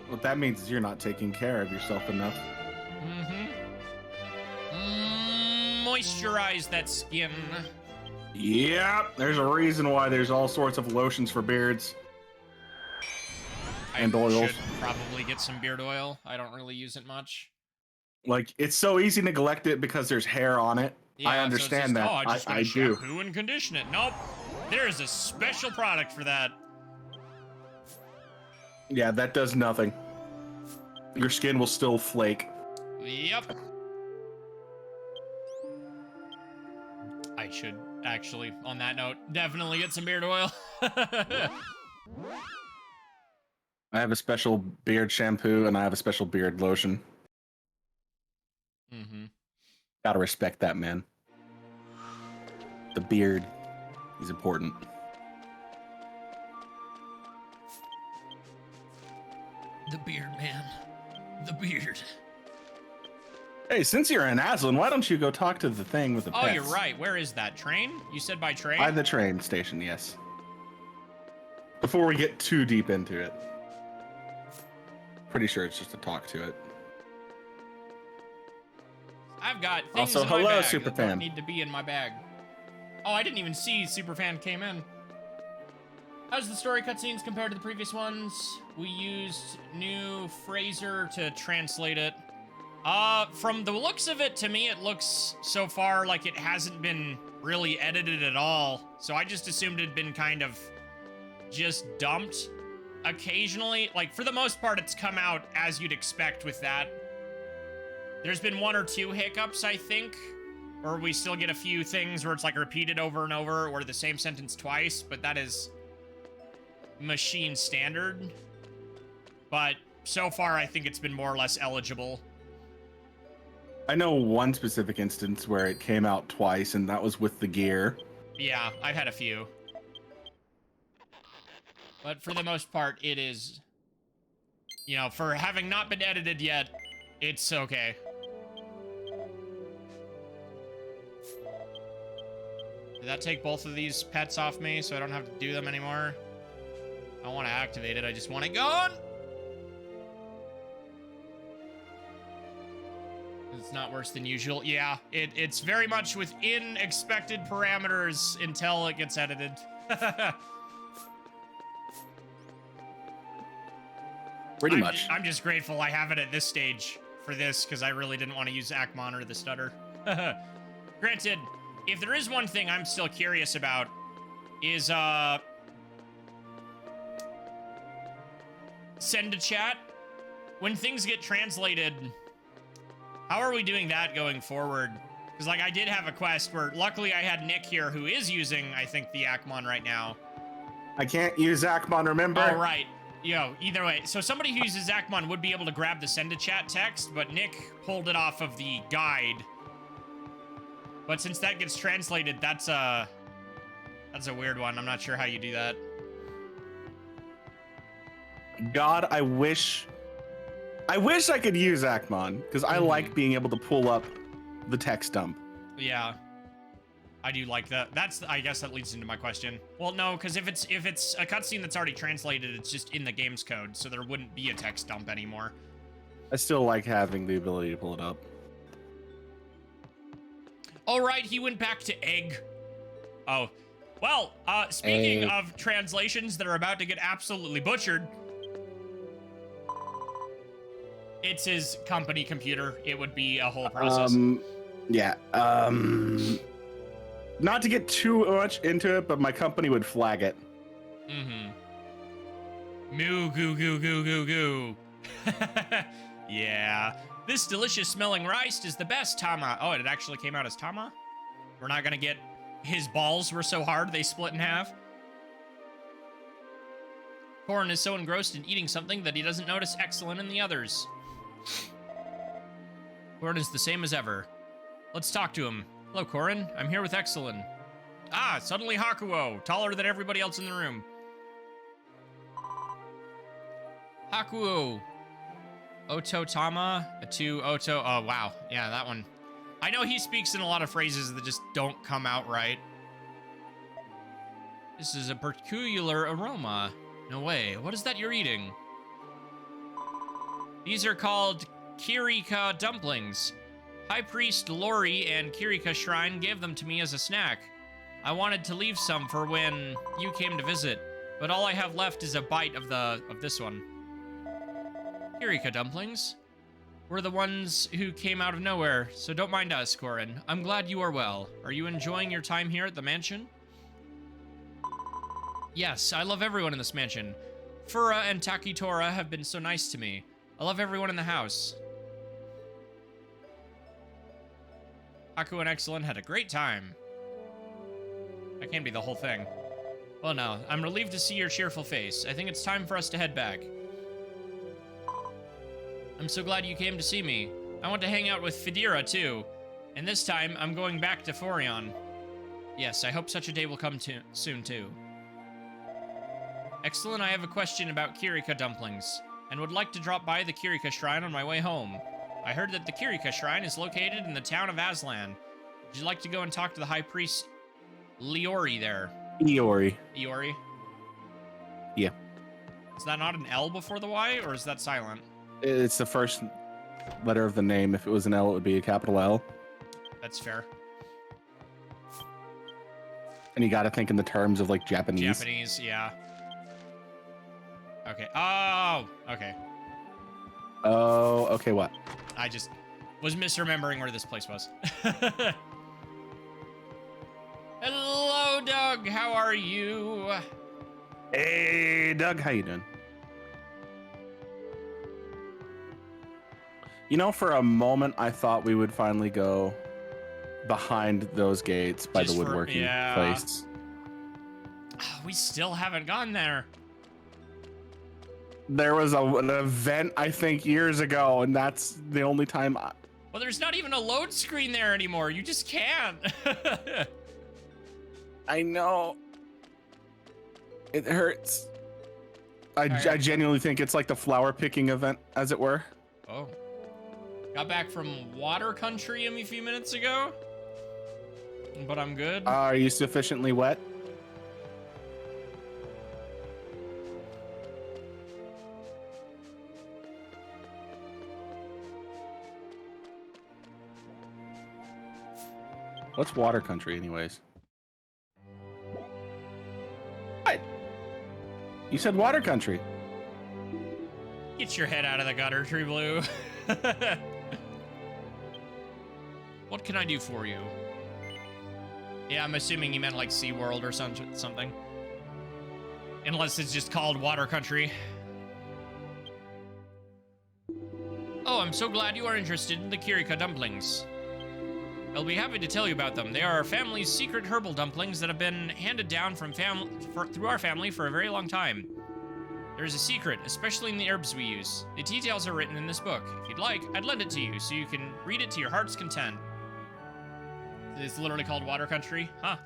[SPEAKER 2] What that means is you're not taking care of yourself enough.
[SPEAKER 1] Moisturize that skin.
[SPEAKER 2] Yeah, there's a reason why there's all sorts of lotions for beards. And
[SPEAKER 1] I
[SPEAKER 2] oils.
[SPEAKER 1] should probably get some beard oil. I don't really use it much.
[SPEAKER 2] Like, it's so easy to neglect it because there's hair on it.
[SPEAKER 1] Yeah,
[SPEAKER 2] I understand that. I do.
[SPEAKER 1] Shampoo and condition it. Nope. There's a special product for that.
[SPEAKER 2] Yeah, that does nothing. Your skin will still flake.
[SPEAKER 1] Yep. I should actually, on that note, definitely get some beard oil.
[SPEAKER 2] I have a special beard shampoo and I have a special beard lotion. Gotta respect that, man. The beard is important.
[SPEAKER 1] The beard, man. The beard.
[SPEAKER 2] Hey, since you're in Aslan, why don't you go talk to the thing with the pets?
[SPEAKER 1] Oh, you're right. Where is that? Train? You said by train?
[SPEAKER 2] By the train station, yes. Before we get too deep into it. Pretty sure it's just to talk to it.
[SPEAKER 1] I've got things
[SPEAKER 2] Also,
[SPEAKER 1] in my
[SPEAKER 2] hello,
[SPEAKER 1] bag that
[SPEAKER 2] Superfan.
[SPEAKER 1] don't need to be in my bag. Oh, I didn't even see Superfan came in. How's the story cutscenes compared to the previous ones? We used new Fraser to translate it. From the looks of it, to me, it looks so far like it hasn't been really edited at all. So I just assumed it'd been kind of just dumped. occasionally, like for the most part, it's come out as you'd expect with that. There's been 1 or 2 hiccups, I think, or we still get a few things where it's like repeated over and over or the same sentence twice, but that is machine standard. But so far, I think it's been more or less eligible.
[SPEAKER 2] I know one specific instance where it came out twice, and that was with the gear.
[SPEAKER 1] Yeah, I've had a few. But for the most part, it is, you know, for having not been edited yet, it's okay. Did that take both of these pets off me so I don't have to do them anymore? I don't want to activate it, I just want it gone! It's not worse than usual. Yeah, it's very much within expected parameters until it gets edited.
[SPEAKER 2] Pretty much.
[SPEAKER 1] I'm just grateful I have it at this stage for this, because I really didn't want to use Akmon or the stutter. Granted, if there is one thing I'm still curious about, is send to chat. When things get translated, how are we doing that going forward? Because, like, I did have a quest where, luckily, I had Nick here, who is using, I think, the Akmon right now.
[SPEAKER 2] I can't use Akmon, remember?
[SPEAKER 1] Oh, right. Yo, either way. So somebody who uses Akmon would be able to grab the send to chat text, but Nick pulled it off of the guide. But since that gets translated, that's a weird one. I'm not sure how you do that.
[SPEAKER 2] God, I wish I could use Akmon, because I like being able to pull up the text dump.
[SPEAKER 1] Yeah, I do like that. I guess that leads into my question. Well, no, because if it's a cutscene that's already translated, it's just in the game's code, so there wouldn't be a text dump anymore.
[SPEAKER 2] I still like having the ability to pull it up.
[SPEAKER 1] All right, he went back to egg. Oh, well, speaking of translations that are about to get absolutely butchered, it's his company computer. It would be a whole process.
[SPEAKER 2] Yeah. Not to get too much into it, but my company would flag it.
[SPEAKER 1] Moo goo goo goo goo goo. Yeah. This delicious smelling rice is the best, Tama. Oh, it actually came out as Tama? We're not gonna get his balls were so hard they split in half. Corin is so engrossed in eating something that he doesn't notice Exalin and the others. Corin is the same as ever. Let's talk to him. Hello, Corin. I'm here with Exalin. Ah, suddenly Hakuo, taller than everybody else in the room. Hakuo. Oto Tama to Oto. Oh, wow. Yeah, that one. I know he speaks in a lot of phrases that just don't come out right. This is a peculiar aroma. No way. What is that you're eating? These are called Kirika dumplings. High Priest Lori and Kirika Shrine gave them to me as a snack. I wanted to leave some for when you came to visit, but all I have left is a bite of this one. Kirika dumplings. We're the ones who came out of nowhere, so don't mind us, Corin. I'm glad you are well. Are you enjoying your time here at the mansion? Yes, I love everyone in this mansion. Fura and Takitora have been so nice to me. I love everyone in the house. Haku and Exalin had a great time. That can't be the whole thing. Well, no, I'm relieved to see your cheerful face. I think it's time for us to head back. I'm so glad you came to see me. I want to hang out with Fidira, too. And this time, I'm going back to Forion. Yes, I hope such a day will come soon, too. Exalin, I have a question about Kirika dumplings, and would like to drop by the Kirika Shrine on my way home. I heard that the Kirika Shrine is located in the town of Aslan. Would you like to go and talk to the High Priest Leori there?
[SPEAKER 2] Eori.
[SPEAKER 1] Eori?
[SPEAKER 2] Yeah.
[SPEAKER 1] Is that not an L before the Y, or is that silent?
[SPEAKER 2] It's the first letter of the name. If it was an L, it would be a capital L.
[SPEAKER 1] That's fair.
[SPEAKER 2] And you gotta think in the terms of, like, Japanese.
[SPEAKER 1] Japanese, yeah. Okay. Oh, okay.
[SPEAKER 2] Oh, okay, what?
[SPEAKER 1] I just was misremembering where this place was. Hello, Doug. How are you?
[SPEAKER 2] Hey, Doug, how you doing? You know, for a moment, I thought we would finally go behind those gates by
[SPEAKER 1] Just
[SPEAKER 2] the
[SPEAKER 1] for-
[SPEAKER 2] woodworking
[SPEAKER 1] yeah.
[SPEAKER 2] place.
[SPEAKER 1] We still haven't gone there.
[SPEAKER 2] There was an event, I think, years ago, and that's the only time
[SPEAKER 1] Well, there's not even a load screen there anymore. You just can't.
[SPEAKER 2] I know. It hurts. I
[SPEAKER 1] Alright.
[SPEAKER 2] genuinely think it's like the flower picking event, as it were.
[SPEAKER 1] Oh. Got back from water country a few minutes ago. But I'm good.
[SPEAKER 2] Are you sufficiently wet? What's water country, anyways? What? You said water country.
[SPEAKER 1] Get your head out of the gutter, Tree Blue. What can I do for you? Yeah, I'm assuming you meant like SeaWorld or something. Unless it's just called Water Country. Oh, I'm so glad you are interested in the Kirika dumplings. I'll be happy to tell you about them. They are our family's secret herbal dumplings that have been handed down from through our family for a very long time. There is a secret, especially in the herbs we use. The details are written in this book. If you'd like, I'd lend it to you so you can read it to your heart's content. It's literally called Water Country, huh?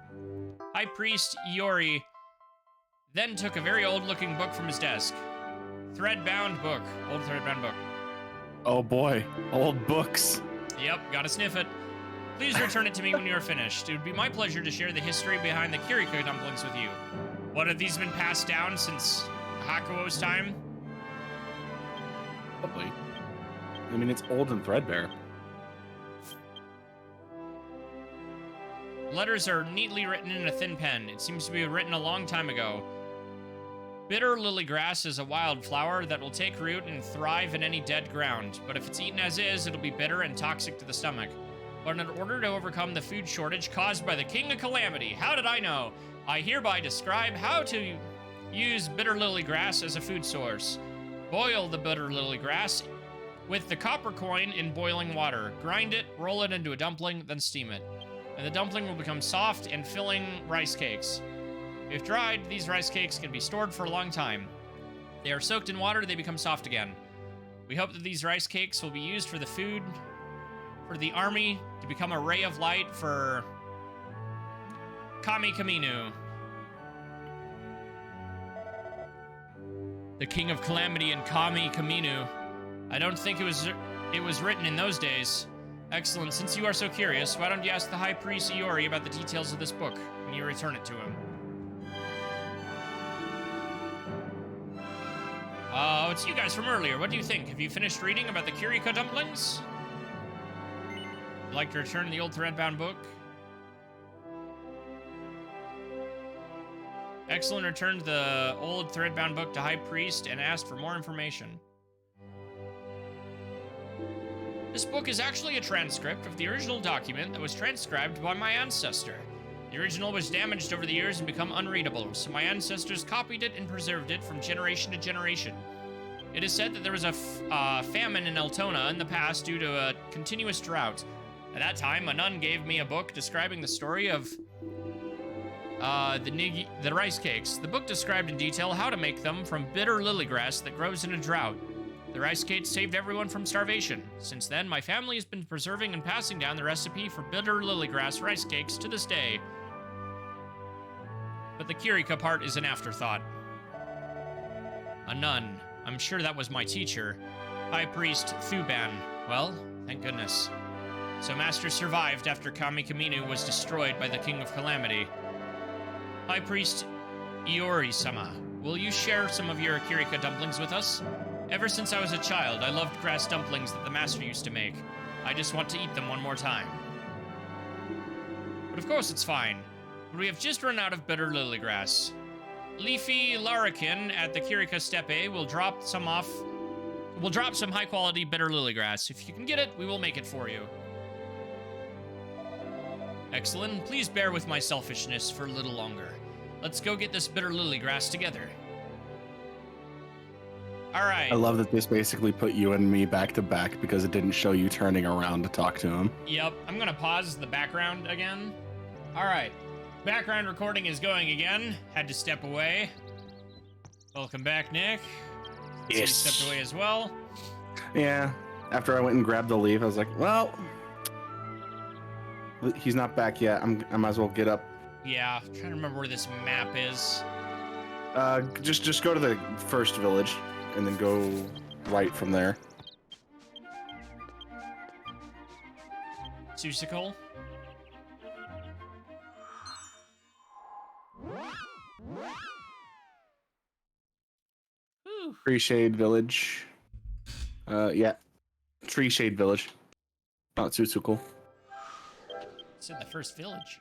[SPEAKER 1] High Priest Iori then took a very old-looking book from his desk. Thread-bound book. Old thread-bound book.
[SPEAKER 2] Oh boy, old books.
[SPEAKER 1] Yep, gotta sniff it. Please return it to me when you are finished. It would be my pleasure to share the history behind the Kirika dumplings with you. What, have these been passed down since Hakuo's time?
[SPEAKER 2] Probably. I mean, it's old and threadbare.
[SPEAKER 1] Letters are neatly written in a thin pen. It seems to be written a long time ago. Bitter lily grass is a wildflower that will take root and thrive in any dead ground, but if it's eaten as is, it'll be bitter and toxic to the stomach. But in order to overcome the food shortage caused by the King of Calamity, how did I know? I hereby describe how to use bitter lily grass as a food source. Boil the bitter lily grass with the copper coin in boiling water. Grind it, roll it into a dumpling, then steam it. And the dumpling will become soft and filling rice cakes. If dried, these rice cakes can be stored for a long time. They are soaked in water, they become soft again. We hope that these rice cakes will be used for the food, for the army, to become a ray of light for Kami Kaminu, the King of Calamity and Kami Kaminu. I don't think it was written in those days. Excellent. Since you are so curious, why don't you ask the High Priest Iori about the details of this book when you return it to him? It's you guys from earlier. What do you think? Have you finished reading about the Kirika dumplings? Would you like to return the old threadbound book? Exalin returned the old threadbound book to High Priest and asked for more information. This book is actually a transcript of the original document that was transcribed by my ancestor. The original was damaged over the years and become unreadable, so my ancestors copied it and preserved it from generation to generation. It is said that there was a famine in Altona in the past due to a continuous drought. At that time, a nun gave me a book describing the story of the rice cakes. The book described in detail how to make them from bitter lily grass that grows in a drought. The rice cakes saved everyone from starvation. Since then, my family has been preserving and passing down the recipe for bitter lily grass rice cakes to this day. But the Kirika part is an afterthought. A nun. I'm sure that was my teacher. High Priest Thuban. Well, thank goodness. So Master survived after Kami Kaminu was destroyed by the King of Calamity. High Priest Iori-sama, will you share some of your Kirika dumplings with us? Ever since I was a child, I loved grass dumplings that the Master used to make. I just want to eat them one more time. But of course it's fine. But we have just run out of bitter lily grass. Leafy Larrikin at the Kirika Steppe will drop some high-quality bitter lily grass. If you can get it, we will make it for you. Exalin, please bear with my selfishness for a little longer. Let's go get this bitter lily grass together. All right.
[SPEAKER 2] I love that this basically put you and me back to back because it didn't show you turning around to talk to him.
[SPEAKER 1] Yep. I'm gonna pause the background again. All right. Background recording is going again. Had to step away. Welcome back, Nick. So you stepped away as well.
[SPEAKER 2] Yeah. After I went and grabbed the leaf, I was like, well, he's not back yet. I might as well get up.
[SPEAKER 1] Yeah. I'm trying to remember where this map is.
[SPEAKER 2] Just go to the first village and then go right from there.
[SPEAKER 1] Susical. Whew.
[SPEAKER 2] Tree Shade Village. Yeah. Tree Shade Village. Not Tsutsukul.
[SPEAKER 1] It's in the first village.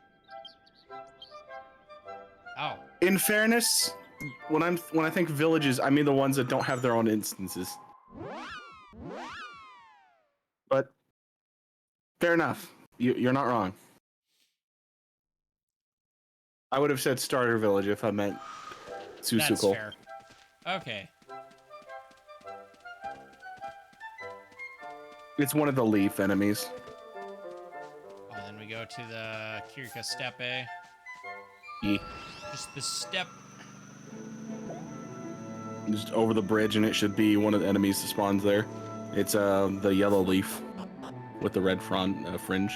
[SPEAKER 1] Oh.
[SPEAKER 2] In fairness, when I think villages, I mean the ones that don't have their own instances. But fair enough. You're not wrong. I would have said starter village if I meant
[SPEAKER 1] That's
[SPEAKER 2] Tsutsukul.
[SPEAKER 1] fair. Okay.
[SPEAKER 2] It's one of the leaf enemies.
[SPEAKER 1] Oh, then we go to the Kirika Steppe.
[SPEAKER 2] Yeah.
[SPEAKER 1] Just the steppe.
[SPEAKER 2] Just over the bridge, and it should be one of the enemies that spawns there. It's the yellow leaf with the red fringe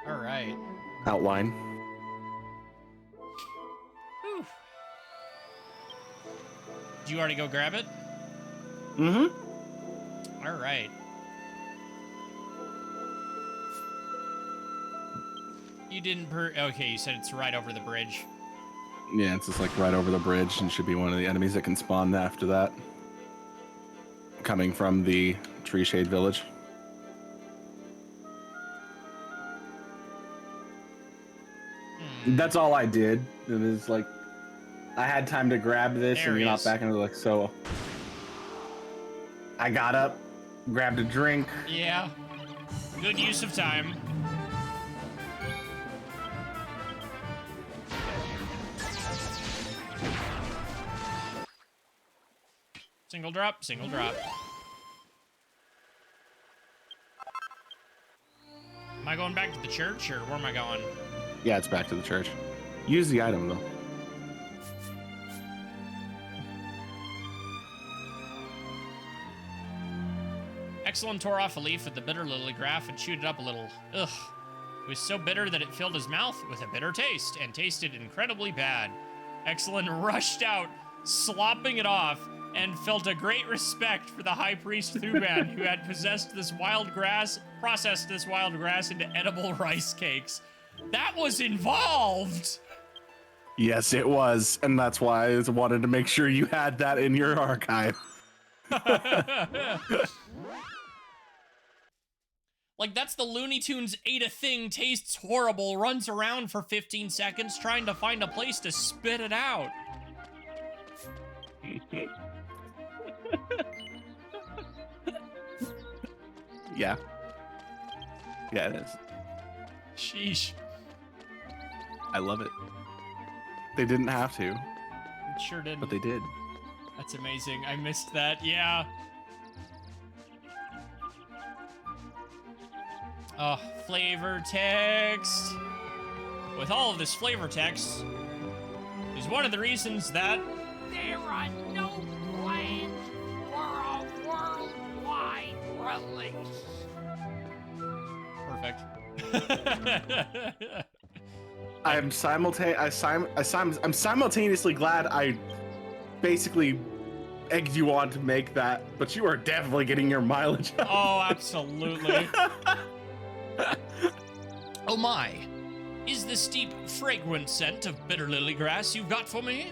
[SPEAKER 1] All right.
[SPEAKER 2] outline.
[SPEAKER 1] Whew. Did you already go grab it?
[SPEAKER 2] Mm-hmm.
[SPEAKER 1] All right. You didn't okay, you said it's right over the bridge.
[SPEAKER 2] Yeah, it's just like right over the bridge, and should be one of the enemies that can spawn after that. Coming from the Tree Shade Village. That's all I did. It was like, I had time to grab this,
[SPEAKER 1] There
[SPEAKER 2] and
[SPEAKER 1] he
[SPEAKER 2] you're not
[SPEAKER 1] is.
[SPEAKER 2] back, and I was like, so. I got up, grabbed a drink.
[SPEAKER 1] Yeah. Good use of time. Single drop, single drop. Am I going back to the church, or where am I going?
[SPEAKER 2] Yeah, it's back to the church. Use the item, though.
[SPEAKER 1] Exalin tore off a leaf with the bitter lily graff and chewed it up a little. Ugh. It was so bitter that it filled his mouth with a bitter taste and tasted incredibly bad. Exalin rushed out, slopping it off, and felt a great respect for the high priest Thuban, who had processed this wild grass into edible rice cakes. That was involved!
[SPEAKER 2] Yes, it was, and that's why I wanted to make sure you had that in your archive.
[SPEAKER 1] Like, that's the Looney Tunes ate a thing, tastes horrible, runs around for 15 seconds trying to find a place to spit it out.
[SPEAKER 2] Yeah. Yeah, it is.
[SPEAKER 1] Sheesh.
[SPEAKER 2] I love it. They didn't have to,
[SPEAKER 1] It sure did.
[SPEAKER 2] but they did.
[SPEAKER 1] That's amazing. I missed that. Yeah. Oh, flavor text. With all of this flavor text is one of the reasons that
[SPEAKER 7] There are no plans for a worldwide release.
[SPEAKER 1] perfect.
[SPEAKER 2] I'm simultaneously glad I basically egged you on to make that, but you are definitely getting your mileage out.
[SPEAKER 1] Oh, absolutely. Oh my. Is this deep, fragrant scent of bitter lily grass you've got for me?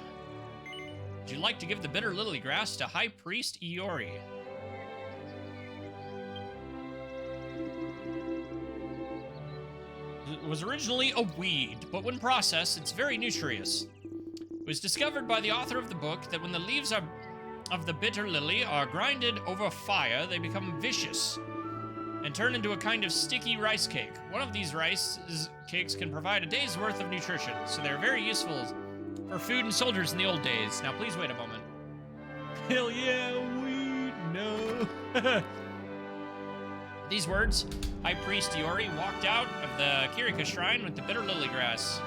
[SPEAKER 1] Would you like to give the bitter lily grass to High Priest Iori? It was originally a weed, but when processed, it's very nutritious. It was discovered by the author of the book that when the leaves of the bitter lily are grinded over fire, they become vicious and turn into a kind of sticky rice cake. One of these rice cakes can provide a day's worth of nutrition, so they're very useful for food and soldiers in the old days. Now, please wait a moment. Hell yeah, weed. you. These words, High Priest Iori walked out of the Kirika Shrine with the bitter lily grass.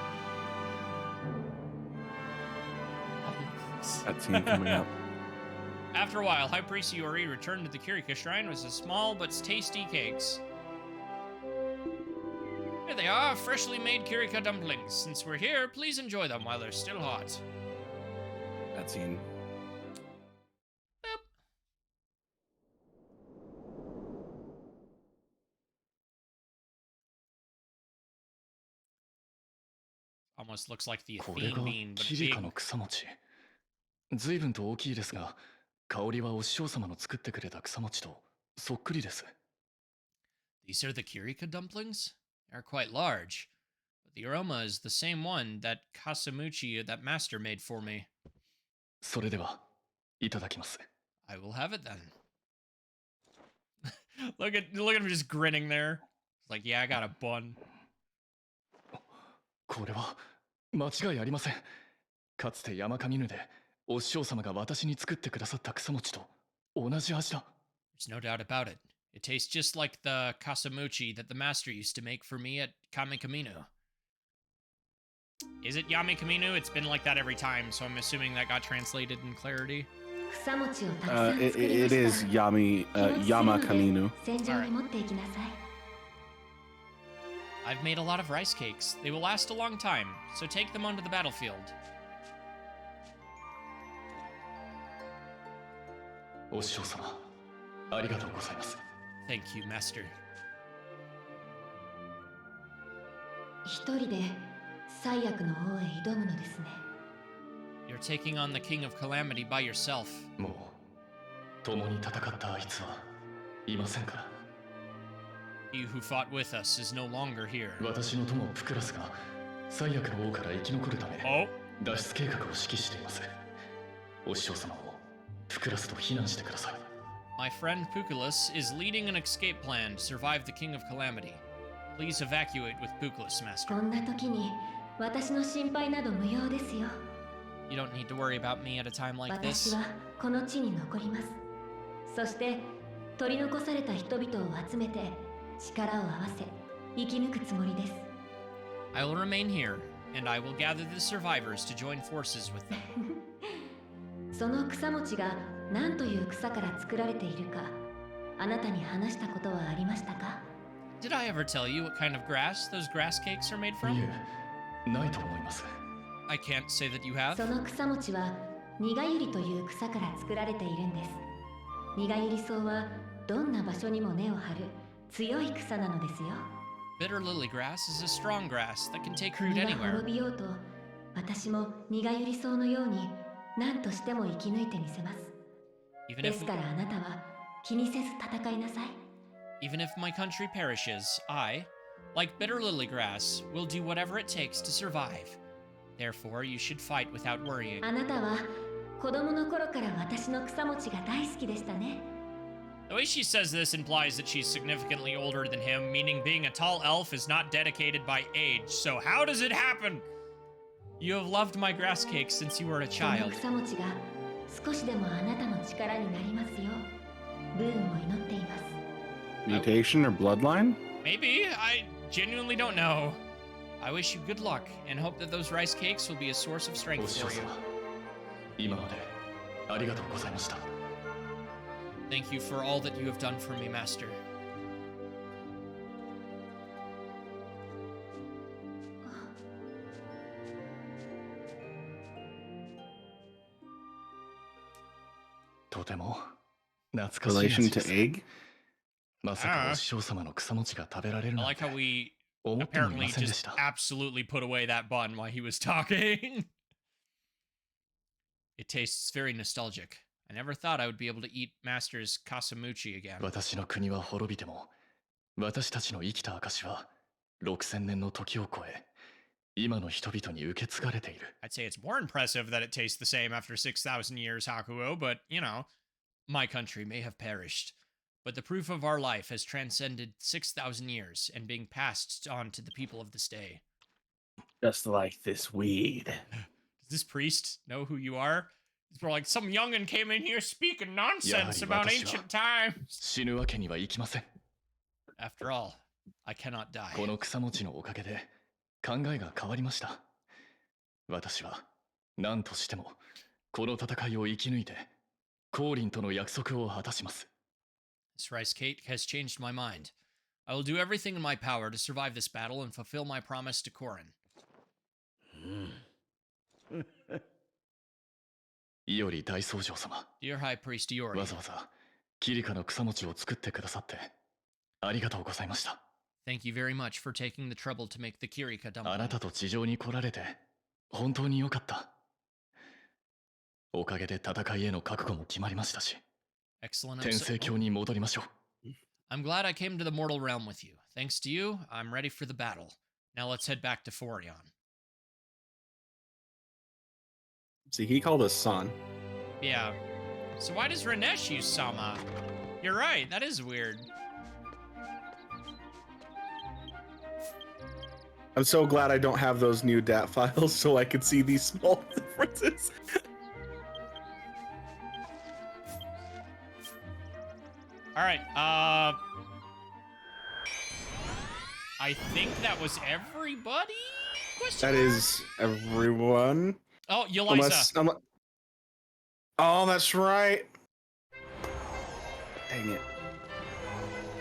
[SPEAKER 2] That scene coming up.
[SPEAKER 1] After a while, High Priest Iori returned to the Kirika Shrine with some small but tasty cakes. Here they are, freshly made Kirika dumplings. Since we're here, please enjoy them while they're still hot.
[SPEAKER 2] That scene.
[SPEAKER 1] Boop. Almost looks like the
[SPEAKER 8] これ
[SPEAKER 1] Athene
[SPEAKER 8] が
[SPEAKER 1] bean, but
[SPEAKER 8] キリ
[SPEAKER 1] big.
[SPEAKER 8] カの草餅。随分と大きいですが、香りはお師匠様の作ってくれた草餅とそっくりです。
[SPEAKER 1] These are the Kirika dumplings? They're quite large, but the aroma is the same one that Kasamuchi that master made for me.
[SPEAKER 8] それでは、いただきます。
[SPEAKER 1] I will have it then. look at him just grinning there. Like, yeah, I got a bun.
[SPEAKER 8] これは間違いありません。かつて山上ぬでお師匠様が私に作ってくださった草餅と同じ味だ。
[SPEAKER 1] There's no doubt about it. It tastes just like the Kasamuchi that the master used to make for me at Kamekaminu. Is it Yamikaminu? It's been like that every time, so I'm assuming that got translated in clarity.
[SPEAKER 5] 草餅をたくさん作りました。
[SPEAKER 2] It is Yama Kaminu.
[SPEAKER 5] 戦場に持っていきなさい。
[SPEAKER 1] I've made a lot of rice cakes. They will last a long time, so take them onto the battlefield.
[SPEAKER 8] お師匠様、ありがとうございます。
[SPEAKER 1] Thank you, master.
[SPEAKER 5] 一人で最悪の王へ挑むのですね。
[SPEAKER 1] You're taking on the King of Calamity by yourself.
[SPEAKER 8] もう共に戦ったあいつはいませんから。
[SPEAKER 1] He who fought with us is no longer here.
[SPEAKER 8] 私の友プクラスが最悪の王から生き残るため
[SPEAKER 1] Oh?
[SPEAKER 8] 脱出計画を指揮しています。お師匠様もプクラスと避難してください。
[SPEAKER 1] My friend Puculus is leading an escape plan to survive the King of Calamity. Please evacuate with Puculus,
[SPEAKER 5] こ
[SPEAKER 1] master.
[SPEAKER 5] んな時に私の心配など無用ですよ。
[SPEAKER 1] You don't need to worry about me at a time like
[SPEAKER 5] 私
[SPEAKER 1] this.
[SPEAKER 5] はこの地に残ります。そして取り残された人々を集めて力を合わせ生き抜くつもりです。
[SPEAKER 1] I will remain here, and I will gather the survivors to join forces with them.
[SPEAKER 5] その草餅が何という草から作られているか、あなたに話したことはありましたか？
[SPEAKER 1] Did I ever tell you what kind of grass those grass cakes are made
[SPEAKER 8] い
[SPEAKER 1] from?
[SPEAKER 8] え、ないと思います。
[SPEAKER 1] I can't say that you have.
[SPEAKER 5] その草餅は苦百合という草から作られているんです。苦百合草はどんな場所にも根を張る強い草なのですよ。
[SPEAKER 1] Bitter lily grass is a strong grass that can take root
[SPEAKER 5] 国が
[SPEAKER 1] anywhere.
[SPEAKER 5] 滅びようと、私も苦百合草のように何としても生き抜いてみせます。
[SPEAKER 1] Even
[SPEAKER 5] で
[SPEAKER 1] if
[SPEAKER 5] すからあなたは気にせず戦いなさい。
[SPEAKER 1] even if my country perishes, I, like bitter lily grass, will do whatever it takes to survive. Therefore, you should fight without worrying.
[SPEAKER 5] あなたは子供の頃から私の草餅が大好きでしたね。
[SPEAKER 1] The way she says this implies that she's significantly older than him, meaning being a tall elf is not dedicated by age. So how does it happen? You have loved my grass cakes since you were a
[SPEAKER 5] その
[SPEAKER 1] child.
[SPEAKER 5] 草餅が少しでもあなたの力になりますよう、ブーンを祈っています。
[SPEAKER 2] Mutation or bloodline?
[SPEAKER 1] Maybe. I genuinely don't know. I wish you good luck and hope that those rice cakes will be a source of
[SPEAKER 8] お
[SPEAKER 1] strength
[SPEAKER 8] 師匠
[SPEAKER 1] for you.
[SPEAKER 8] 様、今までありがとうございました。
[SPEAKER 1] Thank you for all that you have done for me, Master.
[SPEAKER 8] とても懐かしい
[SPEAKER 2] Relation
[SPEAKER 8] 味
[SPEAKER 2] to
[SPEAKER 8] です。
[SPEAKER 2] egg?
[SPEAKER 8] まさかお師匠様の草餅が食べられる
[SPEAKER 1] I
[SPEAKER 8] なん
[SPEAKER 1] like how
[SPEAKER 8] て
[SPEAKER 1] we
[SPEAKER 8] 思ってもい
[SPEAKER 1] apparently
[SPEAKER 8] ませんでし
[SPEAKER 1] just
[SPEAKER 8] た。
[SPEAKER 1] absolutely put away that bun while he was talking. It tastes very nostalgic. I never thought I would be able to eat Master's Kasamuchi again.
[SPEAKER 8] 私の国は滅びても、私たちの生きた証は6000年の時を超え、今の人々に受け継がれている。
[SPEAKER 1] I'd say it's more impressive that it tastes the same after 6,000 years, Hakuo, but, you know, my country may have perished. But the proof of our life has transcended 6,000 years and being passed on to the people of this day.
[SPEAKER 2] Just like this weed.
[SPEAKER 1] Does this priest know who you are? We're like, some youngin came in here speaking nonsense
[SPEAKER 8] Yeah,
[SPEAKER 1] about
[SPEAKER 8] watashi wa
[SPEAKER 1] ancient times.
[SPEAKER 8] 死ぬわけにはいきません。
[SPEAKER 1] After all, I cannot die.
[SPEAKER 8] この草持ちのおかげで考えが変わりました。私は何としてもこの戦いを生き抜いてコーリンとの約束を果たします。
[SPEAKER 1] This rice cake has changed my mind. I will do everything in my power to survive this battle and fulfill my promise to Korin.
[SPEAKER 8] イオリ大僧正様、
[SPEAKER 1] Dear High Priest Iori,
[SPEAKER 8] わざわざキリカの草餅を作ってくださってありがとうございました。
[SPEAKER 1] thank you very much for taking the trouble to make the Kirika
[SPEAKER 8] あ
[SPEAKER 1] dumpling.
[SPEAKER 8] なたと地上に来られて本当に良かった。おかげで戦いへの覚悟も決まりましたし、
[SPEAKER 1] Excellent.
[SPEAKER 8] 天聖教に戻りましょう。
[SPEAKER 1] I'm glad I came to the mortal realm with you. Thanks to you, I'm ready for the battle. Now let's head back to Forion.
[SPEAKER 2] See, he called us son.
[SPEAKER 1] Yeah. So why does Ranesh use Sama? You're right, that is weird.
[SPEAKER 2] I'm so glad I don't have those new DAT files so I could see these small differences.
[SPEAKER 1] Alright, I think that was everybody?
[SPEAKER 2] That is everyone.
[SPEAKER 1] Oh, Yeliza.
[SPEAKER 2] Oh, that's right. Dang it.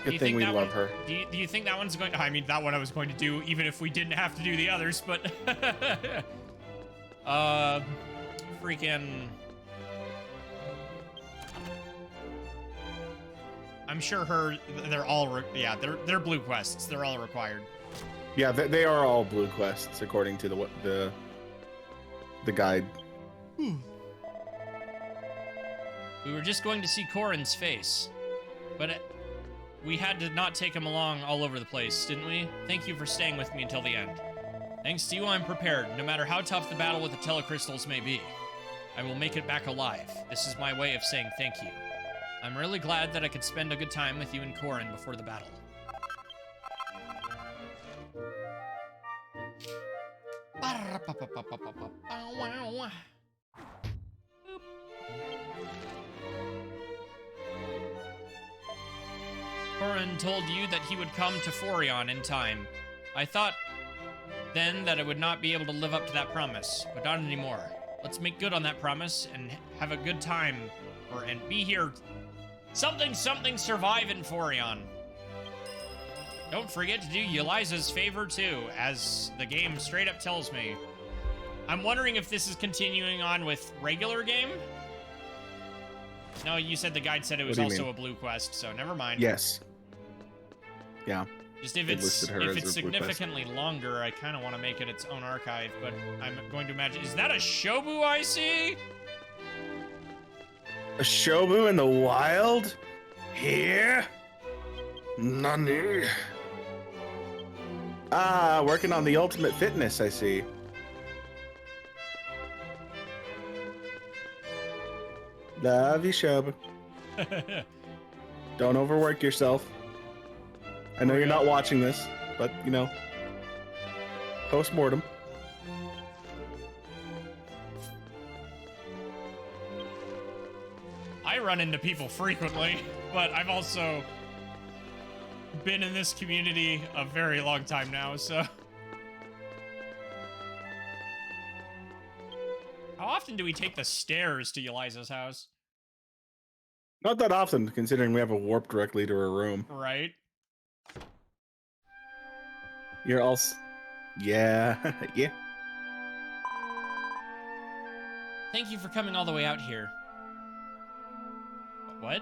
[SPEAKER 1] Do you
[SPEAKER 2] Good thing
[SPEAKER 1] think
[SPEAKER 2] we
[SPEAKER 1] that
[SPEAKER 2] love
[SPEAKER 1] one-
[SPEAKER 2] her.
[SPEAKER 1] Do you think that one's going to... I mean, that one I was going to do even if we didn't have to do the others, but... freaking... I'm sure they're all... yeah, they're blue quests. They're all required.
[SPEAKER 2] Yeah, they are all blue quests according to the guide.
[SPEAKER 1] We were just going to see Korin's face, but we had to not take him along all over the place, didn't we? Thank you for staying with me until the end. Thanks to you, I'm prepared, no matter how tough the battle with the telecrystals may be. I will make it back alive. This is my way of saying thank you. I'm really glad that I could spend a good time with you and Korin before the battle. Korin told you that he would come to Forion in time. I thought then that I would not be able to live up to that promise, but not anymore. Let's make good on that promise and have a good time, and be here. Something survive in Forion. Don't forget to do Yeliza's favor too, as the game straight up tells me. I'm wondering if this is continuing on with regular game? No, you said the guide said it was also a blue quest, so never mind.
[SPEAKER 2] Yes. Yeah.
[SPEAKER 1] Just if
[SPEAKER 2] They
[SPEAKER 1] it's
[SPEAKER 2] listed her as a blue quest.
[SPEAKER 1] significantly longer, I kind of want to make it its own archive, but I'm going to imagine... Is that a Shobu I see?
[SPEAKER 2] A Shobu in the wild? Here? Nani? Ah, working on the ultimate fitness, I see. Love you, Shobu. Don't overwork yourself. I know you're not watching this, but, you know, post-mortem.
[SPEAKER 1] I run into people frequently, but I've also been in this community a very long time now, so... How often do we take the stairs to Yeliza's house?
[SPEAKER 2] Not that often, considering we have a warp directly to her room.
[SPEAKER 1] Right?
[SPEAKER 2] You're all... Yeah, yeah.
[SPEAKER 1] Thank you for coming all the way out here. What?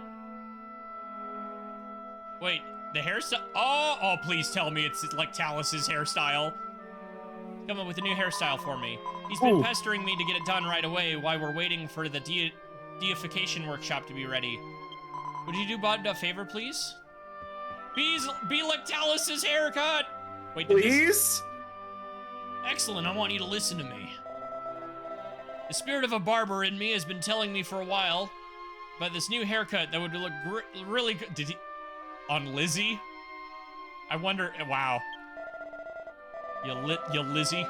[SPEAKER 1] Wait, the hairstyle? Oh, please tell me it's like Talus's hairstyle. Come up with a new hairstyle for me. He's been pestering me to get it done right away while we're waiting for the deification workshop to be ready. Would you do Bob a favor, please? Be like Talus's haircut! Wait,
[SPEAKER 2] Please?
[SPEAKER 1] Excellent, I want you to listen to me. The spirit of a barber in me has been telling me for a while about this new haircut that would look really good. Did he... On Lizzie? I wonder... Wow. You Lizzie?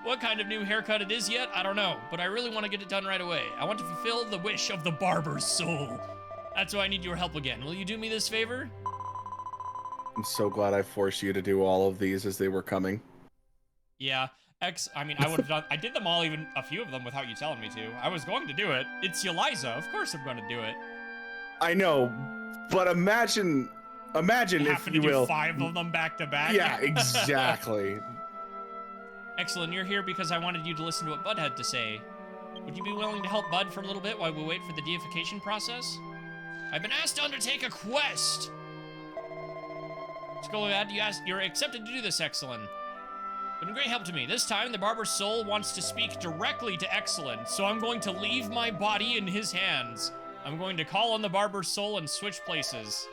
[SPEAKER 1] What kind of new haircut it is yet, I don't know, but I really want to get it done right away. I want to fulfill the wish of the barber's soul. That's why I need your help again. Will you do me this favor?
[SPEAKER 2] I'm so glad I forced you to do all of these as they were coming.
[SPEAKER 1] Yeah, I mean, I would have done, I did them all, even a few of them without you telling me to. I was going to do it. It's Eliza, of course I'm going to do it.
[SPEAKER 2] I know, but imagine if you will.
[SPEAKER 1] 5 of them back to back.
[SPEAKER 2] Yeah, exactly.
[SPEAKER 1] Excellent, you're here because I wanted you to listen to what Bud had to say. Would you be willing to help Bud for a little bit while we wait for the deification process? I've been asked to undertake a quest. Skologad, you're accepted to do this, Exalin. Been a great help to me. This time, the barber's soul wants to speak directly to Exalin, so I'm going to leave my body in his hands. I'm going to call on the barber's soul and switch places.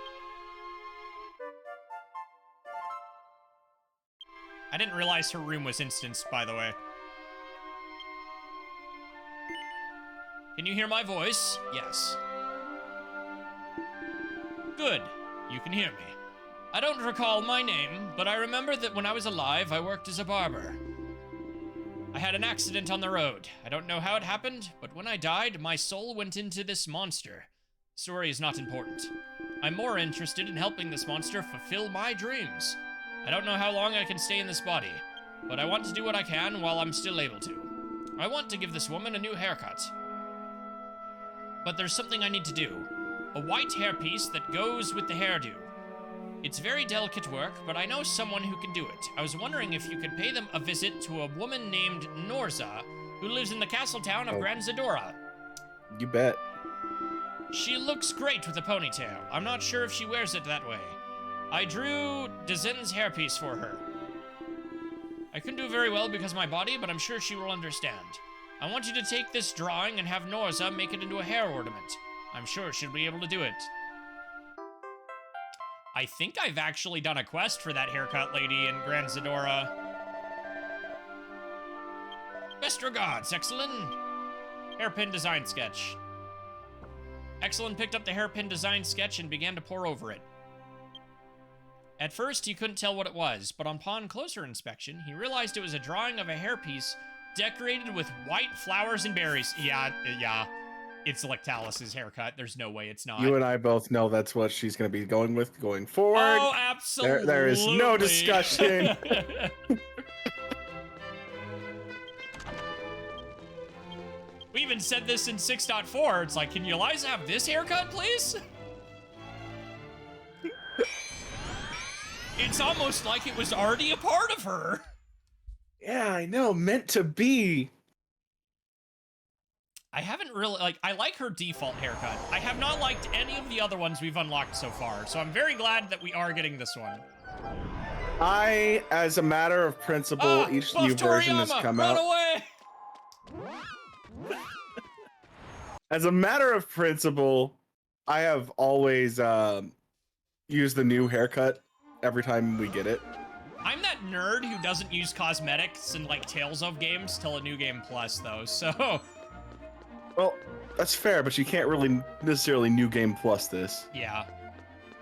[SPEAKER 1] I didn't realize her room was instanced, by the way. Can you hear my voice? Yes. Good. You can hear me. I don't recall my name, but I remember that when I was alive, I worked as a barber. I had an accident on the road. I don't know how it happened, but when I died, my soul went into this monster. Story is not important. I'm more interested in helping this monster fulfill my dreams. I don't know how long I can stay in this body, but I want to do what I can while I'm still able to. I want to give this woman a new haircut. But there's something I need to do. A white hairpiece that goes with the hairdo. It's very delicate work, but I know someone who can do it. I was wondering if you could pay them a visit to a woman named Norza, who lives in the castle town of Grand Zadora.
[SPEAKER 2] You bet.
[SPEAKER 1] She looks great with a ponytail. I'm not sure if she wears it that way. I drew Dazin's hairpiece for her. I couldn't do very well because of my body, but I'm sure she will understand. I want you to take this drawing and have Norza make it into a hair ornament. I'm sure she'll be able to do it. I think I've actually done a quest for that haircut lady in Grand Zadora. Best regards, Exalin. Hairpin design sketch. Exalin picked up the hairpin design sketch and began to pore over it. At first, he couldn't tell what it was, but upon closer inspection, he realized it was a drawing of a hairpiece decorated with white flowers and berries. Yeah. It's Lectalis' haircut. There's no way it's not.
[SPEAKER 2] You and I both know that's what she's going to be going with going forward.
[SPEAKER 1] Oh, absolutely.
[SPEAKER 2] There is no discussion.
[SPEAKER 1] We even said this in 6.4. It's like, can you Eliza have this haircut, please? It's almost like it was already a part of her.
[SPEAKER 2] Yeah, I know. Meant to be.
[SPEAKER 1] I haven't really, I like her default haircut. I have not liked any of the other ones we've unlocked so far, so I'm very glad that we are getting this one.
[SPEAKER 2] As a matter of principle, each new version has come out.
[SPEAKER 1] Run away!
[SPEAKER 2] As a matter of principle, I have always used the new haircut every time we get it.
[SPEAKER 1] I'm that nerd who doesn't use cosmetics in, like, Tales of games till a new game plus, though, so...
[SPEAKER 2] Well, that's fair, but you can't really necessarily new game plus this.
[SPEAKER 1] Yeah.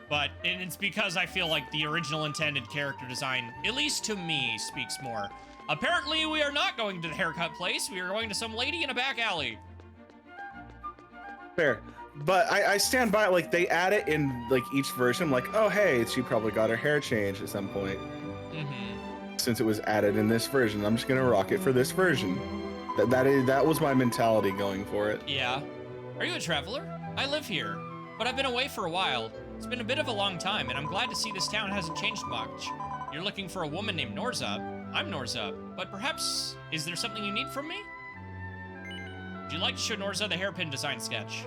[SPEAKER 1] And it's because I feel like the original intended character design, at least to me, speaks more. Apparently, we are not going to the haircut place. We are going to some lady in a back alley.
[SPEAKER 2] Fair. But I stand by it, like, they add it in, like, each version. I'm like, oh, hey, she probably got her hair changed at some point.
[SPEAKER 1] Mm-hmm.
[SPEAKER 2] Since it was added in this version, I'm just going to rock it for this version. That was my mentality going for it.
[SPEAKER 1] Yeah. Are you a traveler? I live here, but I've been away for a while. It's been a bit of a long time, and I'm glad to see this town hasn't changed much. You're looking for a woman named Norza. I'm Norza, but perhaps, is there something you need from me? Would you like to show Norza the hairpin design sketch?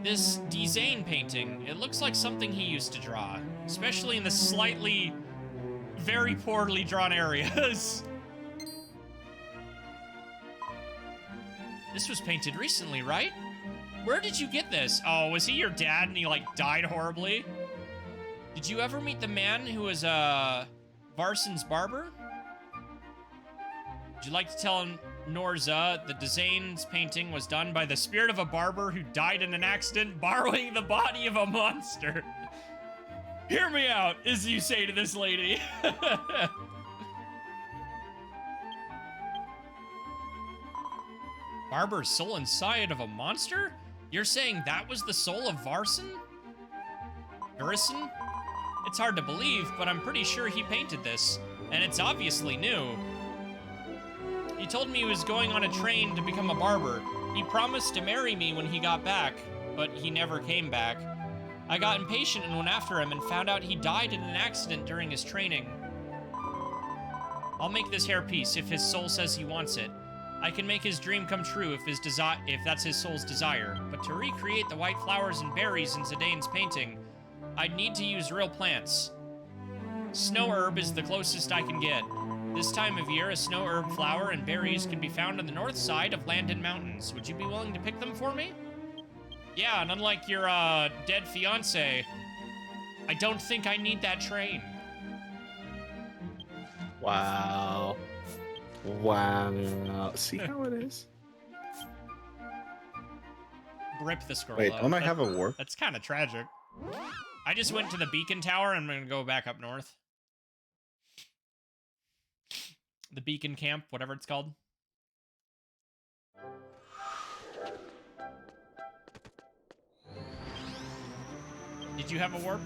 [SPEAKER 1] This Dizane painting, it looks like something he used to draw, especially in the slightly... very poorly drawn areas. This was painted recently, right? Where did you get this? Oh, was he your dad and he, like, died horribly? Did you ever meet the man who was, Varson's barber? Would you like to tell Norza the Dazane's painting was done by the spirit of a barber who died in an accident borrowing the body of a monster? Hear me out, as you say to this lady. Barber's soul inside of a monster? You're saying that was the soul of Varson? Garrison? It's hard to believe, but I'm pretty sure he painted this, and it's obviously new. He told me he was going on a train to become a barber. He promised to marry me when he got back, but he never came back. I got impatient and went after him and found out he died in an accident during his training. I'll make this hairpiece if his soul says he wants it. I can make his dream come true if that's his soul's desire, but to recreate the white flowers and berries in Zidane's painting, I'd need to use real plants. Snow herb is the closest I can get. This time of year, a snow herb flower and berries can be found on the north side of Landon Mountains. Would you be willing to pick them for me? Yeah, and unlike your, dead fiancé, I don't think I need that train.
[SPEAKER 2] Wow. Wow. See how it is?
[SPEAKER 1] Rip the scroll.
[SPEAKER 2] Wait,
[SPEAKER 1] out.
[SPEAKER 2] don't I have a warp?
[SPEAKER 1] That's kind of tragic. I just went to the beacon tower and I'm gonna go back up north. The beacon camp, whatever it's called. Did you have a warp?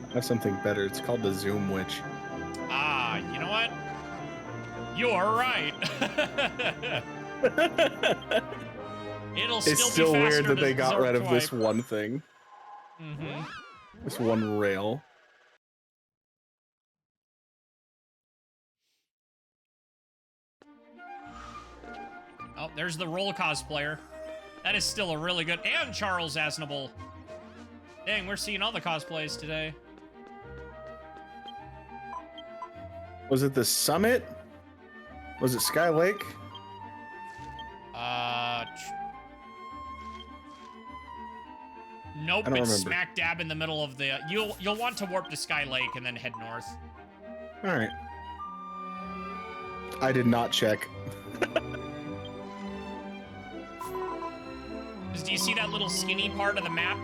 [SPEAKER 2] I have something better. It's called the Zoom Witch.
[SPEAKER 1] Ah, you know what? You're right. It'll still
[SPEAKER 2] It's
[SPEAKER 1] be
[SPEAKER 2] still
[SPEAKER 1] faster
[SPEAKER 2] weird that
[SPEAKER 1] to
[SPEAKER 2] they got rid of
[SPEAKER 1] Zork
[SPEAKER 2] this
[SPEAKER 1] Twipe.
[SPEAKER 2] one thing.
[SPEAKER 1] Mm-hmm.
[SPEAKER 2] This one rail.
[SPEAKER 1] Oh, there's the Roll cosplayer. That is still a really good... And Charles Aznable. Dang, we're seeing all the cosplays today.
[SPEAKER 2] Was it the Summit? Was it Sky Lake?
[SPEAKER 1] Nope,
[SPEAKER 2] I don't
[SPEAKER 1] it's
[SPEAKER 2] remember.
[SPEAKER 1] smack dab in the middle of the... You'll want to warp to Sky Lake and then head north.
[SPEAKER 2] All right. I did not check.
[SPEAKER 1] Do you see that little skinny part of the map?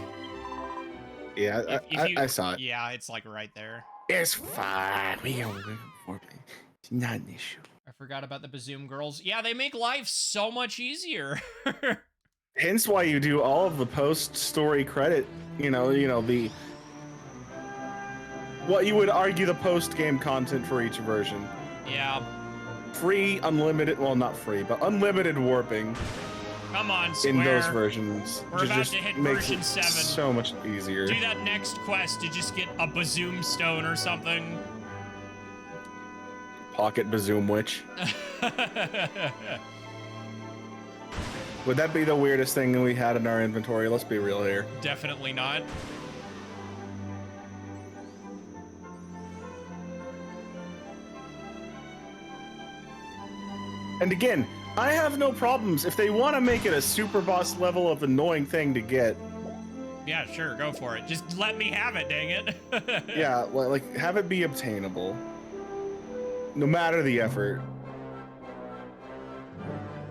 [SPEAKER 2] Yeah, I saw it.
[SPEAKER 1] Yeah, it's like right there.
[SPEAKER 2] It's fine. It's not an issue.
[SPEAKER 1] I forgot about the Bazoom girls. Yeah, they make life so much easier.
[SPEAKER 2] Hence why you do all of the post-story credit. You know the what you would argue the post-game content for each version.
[SPEAKER 1] Yeah.
[SPEAKER 2] Free, unlimited. Well, not free, but unlimited warping.
[SPEAKER 1] Come on, Square.
[SPEAKER 2] In those versions,
[SPEAKER 1] We're about
[SPEAKER 2] just
[SPEAKER 1] to hit
[SPEAKER 2] makes
[SPEAKER 1] version
[SPEAKER 2] it
[SPEAKER 1] 7.
[SPEAKER 2] so much easier.
[SPEAKER 1] Do that next quest to just get a Bazoom stone or something.
[SPEAKER 2] Pocket Bazoom Witch. Would that be the weirdest thing we had in our inventory? Let's be real here.
[SPEAKER 1] Definitely not.
[SPEAKER 2] And again, I have no problems if they want to make it a super boss level of annoying thing to get.
[SPEAKER 1] Yeah, sure, go for it. Just let me have it, dang it.
[SPEAKER 2] Yeah, like have it be obtainable. No matter the effort.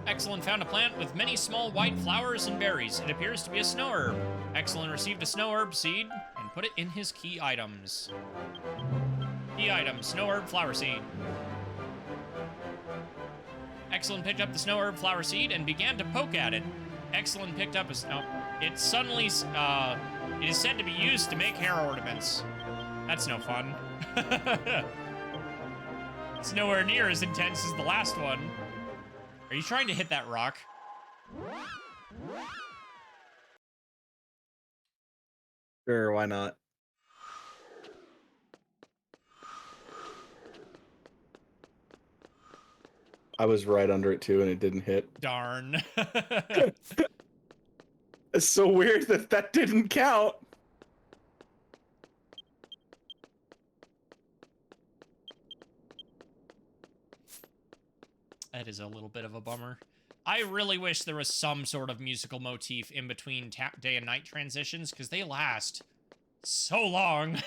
[SPEAKER 1] Exalin found a plant with many small white flowers and berries. It appears to be a snow herb. Exalin received a snow herb seed and put it in his key items. Key item, snow herb flower seed. Exalin picked up the snow herb flower seed and began to poke at it. Exalin picked up a snow... It suddenly, it is said to be used to make hair ornaments. That's no fun. It's nowhere near as intense as the last one. Are you trying to hit that rock?
[SPEAKER 2] Sure, why not? I was right under it too, and it didn't hit.
[SPEAKER 1] Darn.
[SPEAKER 2] It's so weird that that didn't count.
[SPEAKER 1] That is a little bit of a bummer. I really wish there was some sort of musical motif in between day and night transitions, because they last so long.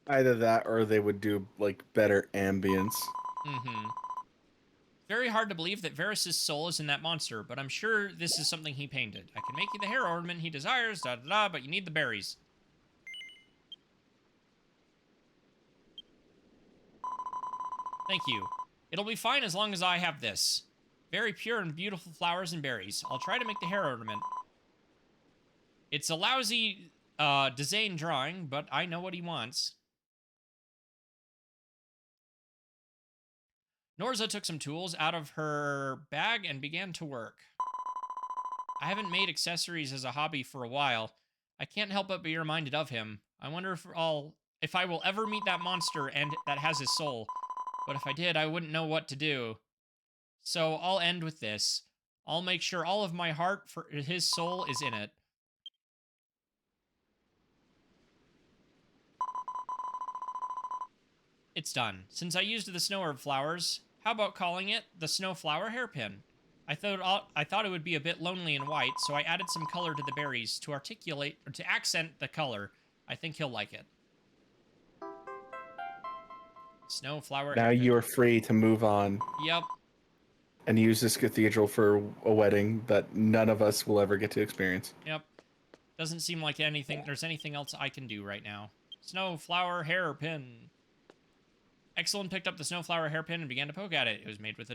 [SPEAKER 2] Either that, or they would do, like, better ambience.
[SPEAKER 1] Mm-hmm. Very hard to believe that Varys' soul is in that monster, but I'm sure this is something he painted. I can make you the hair ornament he desires, da-da-da, but you need the berries. Thank you. It'll be fine as long as I have this. Very pure and beautiful flowers and berries. I'll try to make the hair ornament. It's a lousy design drawing, but I know what he wants. Norza took some tools out of her bag and began to work. I haven't made accessories as a hobby for a while. I can't help but be reminded of him. I wonder if I will ever meet that monster and that has his soul. But if I did, I wouldn't know what to do. So I'll end with this. I'll make sure all of my heart for his soul is in it. It's done. Since I used the snow herb flowers, how about calling it the snowflower hairpin? I thought it would be a bit lonely and white, so I added some color to the berries to accent the color. I think he'll like it. Snowflower
[SPEAKER 2] Now
[SPEAKER 1] hairpin.
[SPEAKER 2] you are free to move on
[SPEAKER 1] Yep.
[SPEAKER 2] and use this cathedral for a wedding that none of us will ever get to experience.
[SPEAKER 1] Yep. Doesn't seem like there's anything else I can do right now. Snowflower hairpin. Exalin picked up the snowflower hairpin and began to poke at it. It was made with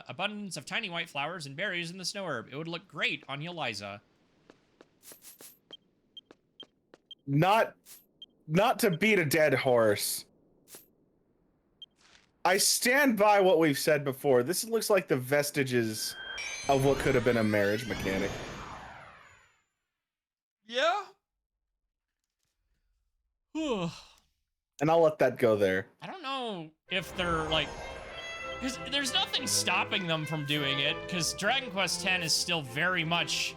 [SPEAKER 1] abundance of tiny white flowers and berries in the snow herb. It would look great on Eliza.
[SPEAKER 2] Not to beat a dead horse. I stand by what we've said before. This looks like the vestiges of what could have been a marriage mechanic.
[SPEAKER 1] Yeah?
[SPEAKER 2] And I'll let that go there.
[SPEAKER 1] I don't know if they're like... Because there's nothing stopping them from doing it, because Dragon Quest X is still very much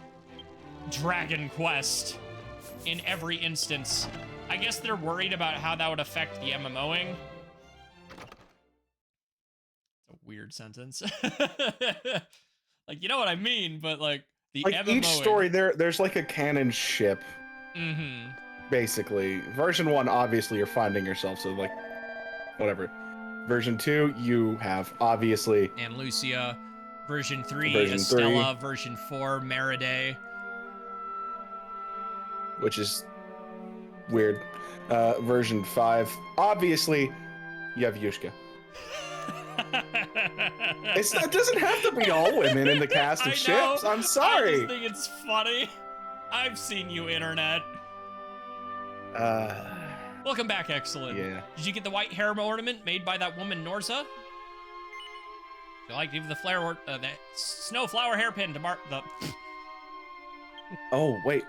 [SPEAKER 1] Dragon Quest in every instance. I guess they're worried about how that would affect the MMOing. It's a weird sentence. Like, you know what I mean, but like, the
[SPEAKER 2] like
[SPEAKER 1] MMOing.
[SPEAKER 2] each story, there's like a canon ship.
[SPEAKER 1] Mm-hmm.
[SPEAKER 2] Basically. Version 1, obviously, you're finding yourself, so like, whatever. Version 2, you have, obviously...
[SPEAKER 1] And Lucia. Version 3,
[SPEAKER 2] Version
[SPEAKER 1] Estella. Version 4, Meride.
[SPEAKER 2] Which is weird. Version 5, obviously, you have Yushka. It doesn't have to be all women in the cast of ships. I'm sorry.
[SPEAKER 1] I just think it's funny. I've seen you, internet. Welcome back, Exalin.
[SPEAKER 2] Yeah.
[SPEAKER 1] Did you get the white hair ornament made by that woman Norza? You like give the the snowflower hairpin to mark the.
[SPEAKER 2] Oh wait,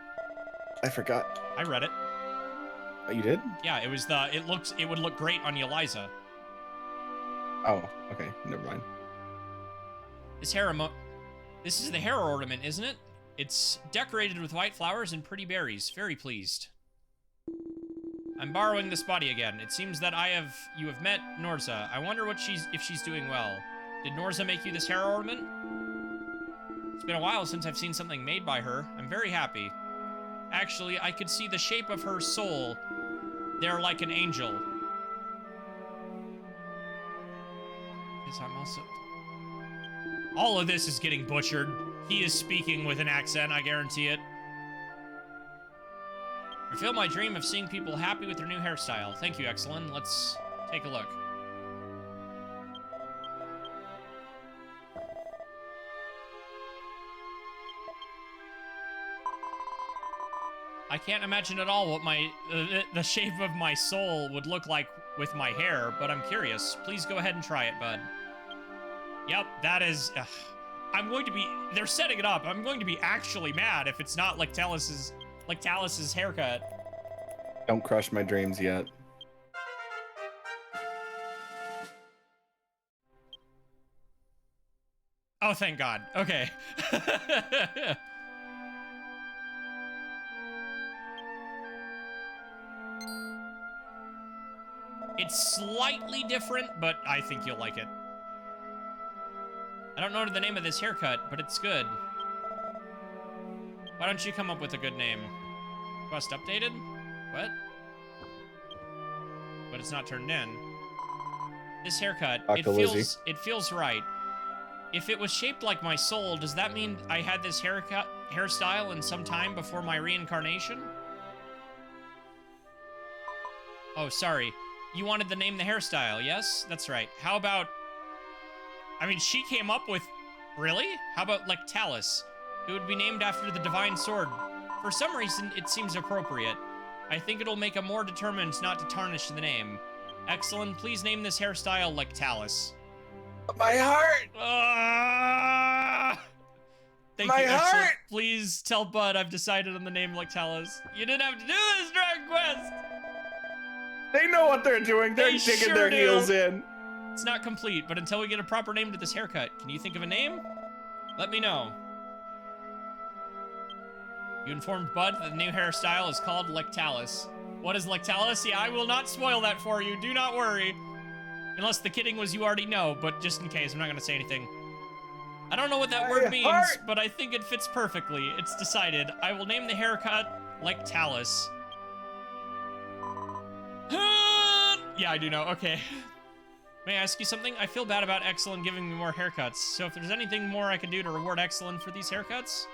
[SPEAKER 2] I forgot.
[SPEAKER 1] I read it.
[SPEAKER 2] Oh, you did?
[SPEAKER 1] Yeah, it was the. It would look great on Eliza.
[SPEAKER 2] Oh, okay, never mind.
[SPEAKER 1] This is the hair ornament, isn't it? It's decorated with white flowers and pretty berries. Very pleased. I'm borrowing this body again. It seems that you have met Norza. I wonder if she's doing well. Did Norza make you this hair ornament? It's been a while since I've seen something made by her. I'm very happy. Actually, I could see the shape of her soul. They're like an angel. Yes, I'm also... All of this is getting butchered. He is speaking with an accent, I guarantee it. Fulfill my dream of seeing people happy with their new hairstyle. Thank you, Exalin. Let's take a look. I can't imagine at all what the shape of my soul would look like with my hair, but I'm curious. Please go ahead and try it, bud. Yep, that is... I'm going to be... They're setting it up. I'm going to be actually mad if it's not like Talus's haircut.
[SPEAKER 2] Don't crush my dreams yet.
[SPEAKER 1] Oh, thank God. Okay. It's slightly different, but I think you'll like it. I don't know the name of this haircut, but it's good. Why don't you come up with a good name? Quest updated? What? But it's not turned in. This haircut, it feels right. If it was shaped like my soul, does that mean I had this hairstyle in some time before my reincarnation? Oh, sorry. You wanted the name, the hairstyle, yes? That's right. How about... I mean, she came up with... Really? How about Lectalis? It would be named after the divine sword. For some reason, it seems appropriate. I think it'll make him more determined not to tarnish the name. Exalin, please name this hairstyle Lectalis.
[SPEAKER 2] My heart!
[SPEAKER 1] Thank
[SPEAKER 2] My
[SPEAKER 1] you, Exalin.
[SPEAKER 2] heart!
[SPEAKER 1] Please tell Bud I've decided on the name Lectalis. You didn't have to do this, Dragon Quest!
[SPEAKER 2] They know what they're doing. They're
[SPEAKER 1] They
[SPEAKER 2] digging
[SPEAKER 1] sure
[SPEAKER 2] their
[SPEAKER 1] do.
[SPEAKER 2] heels in.
[SPEAKER 1] It's not complete, but until we get a proper name to this haircut, can you think of a name? Let me know. You informed Bud that the new hairstyle is called Lectalis. What is Lectalis? Yeah, I will not spoil that for you. Do not worry. Unless the kidding was you already know, but just in case, I'm not going to say anything. I don't know what that word means, but I think it fits perfectly. It's decided. I will name the haircut Lectalis. Yeah, I do know. Okay. May I ask you something? I feel bad about Exalin giving me more haircuts, so if there's anything more I can do to reward Exalin for these haircuts...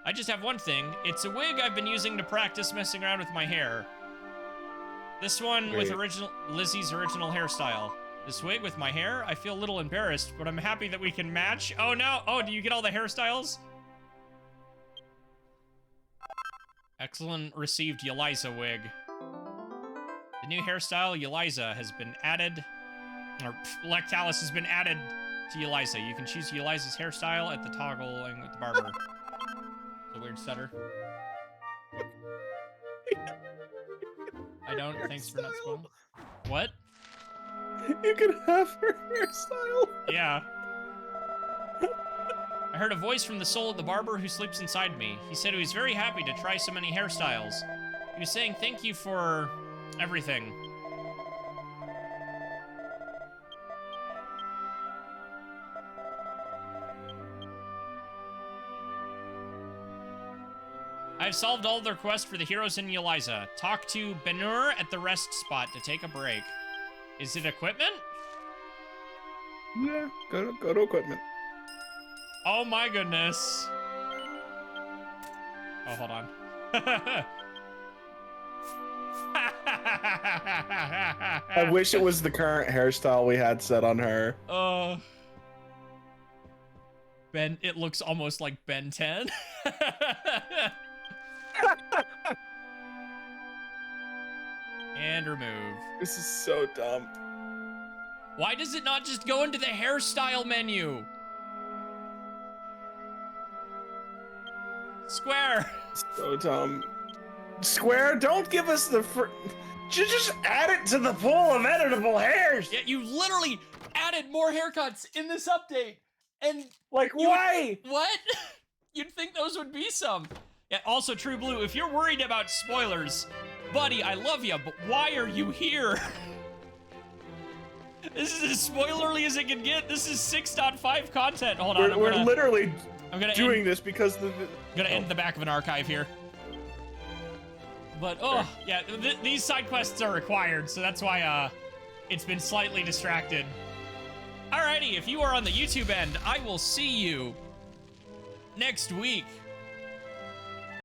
[SPEAKER 1] I just have one thing. It's a wig I've been using to practice messing around with my hair. This one with Lizzie's original hairstyle. This wig with my hair, I feel a little embarrassed, but I'm happy that we can match. Oh no! Oh, do you get all the hairstyles? Exalin received Yeliza wig. The new hairstyle, Yeliza, has been added, or Lectalis has been added to Yeliza. You can choose Yeliza's hairstyle at the toggling with the barber. It's a weird stutter. I don't, thanks for not spoiling. What?
[SPEAKER 2] You can have her hairstyle.
[SPEAKER 1] Yeah. I heard a voice from the soul of the barber who sleeps inside me. He said he was very happy to try so many hairstyles. He was saying thank you for everything. I've solved all the requests for the heroes in Yeliza. Talk to Benur at the rest spot to take a break. Is it equipment?
[SPEAKER 2] Yeah, go to equipment.
[SPEAKER 1] Oh my goodness. Oh, hold on.
[SPEAKER 2] I wish it was the current hairstyle we had set on her.
[SPEAKER 1] Ben, it looks almost like Ben 10. And remove.
[SPEAKER 2] This is so dumb.
[SPEAKER 1] Why does it not just go into the hairstyle menu? Square.
[SPEAKER 2] So dumb. Square, don't give us the just add it to the pool of editable hairs.
[SPEAKER 1] Yeah, you literally added more haircuts in this update. And
[SPEAKER 2] like, why?
[SPEAKER 1] What? You'd think those would be some. Yeah, also True Blue, if you're worried about spoilers, buddy, I love you, but why are you here? This is as spoilerly as it can get. This is 6.5 content. Hold on.
[SPEAKER 2] We're literally doing this because
[SPEAKER 1] I'm gonna end the back of an archive here. But yeah, these side quests are required, so that's why it's been slightly distracted. Alrighty, if you are on the YouTube end, I will see you next week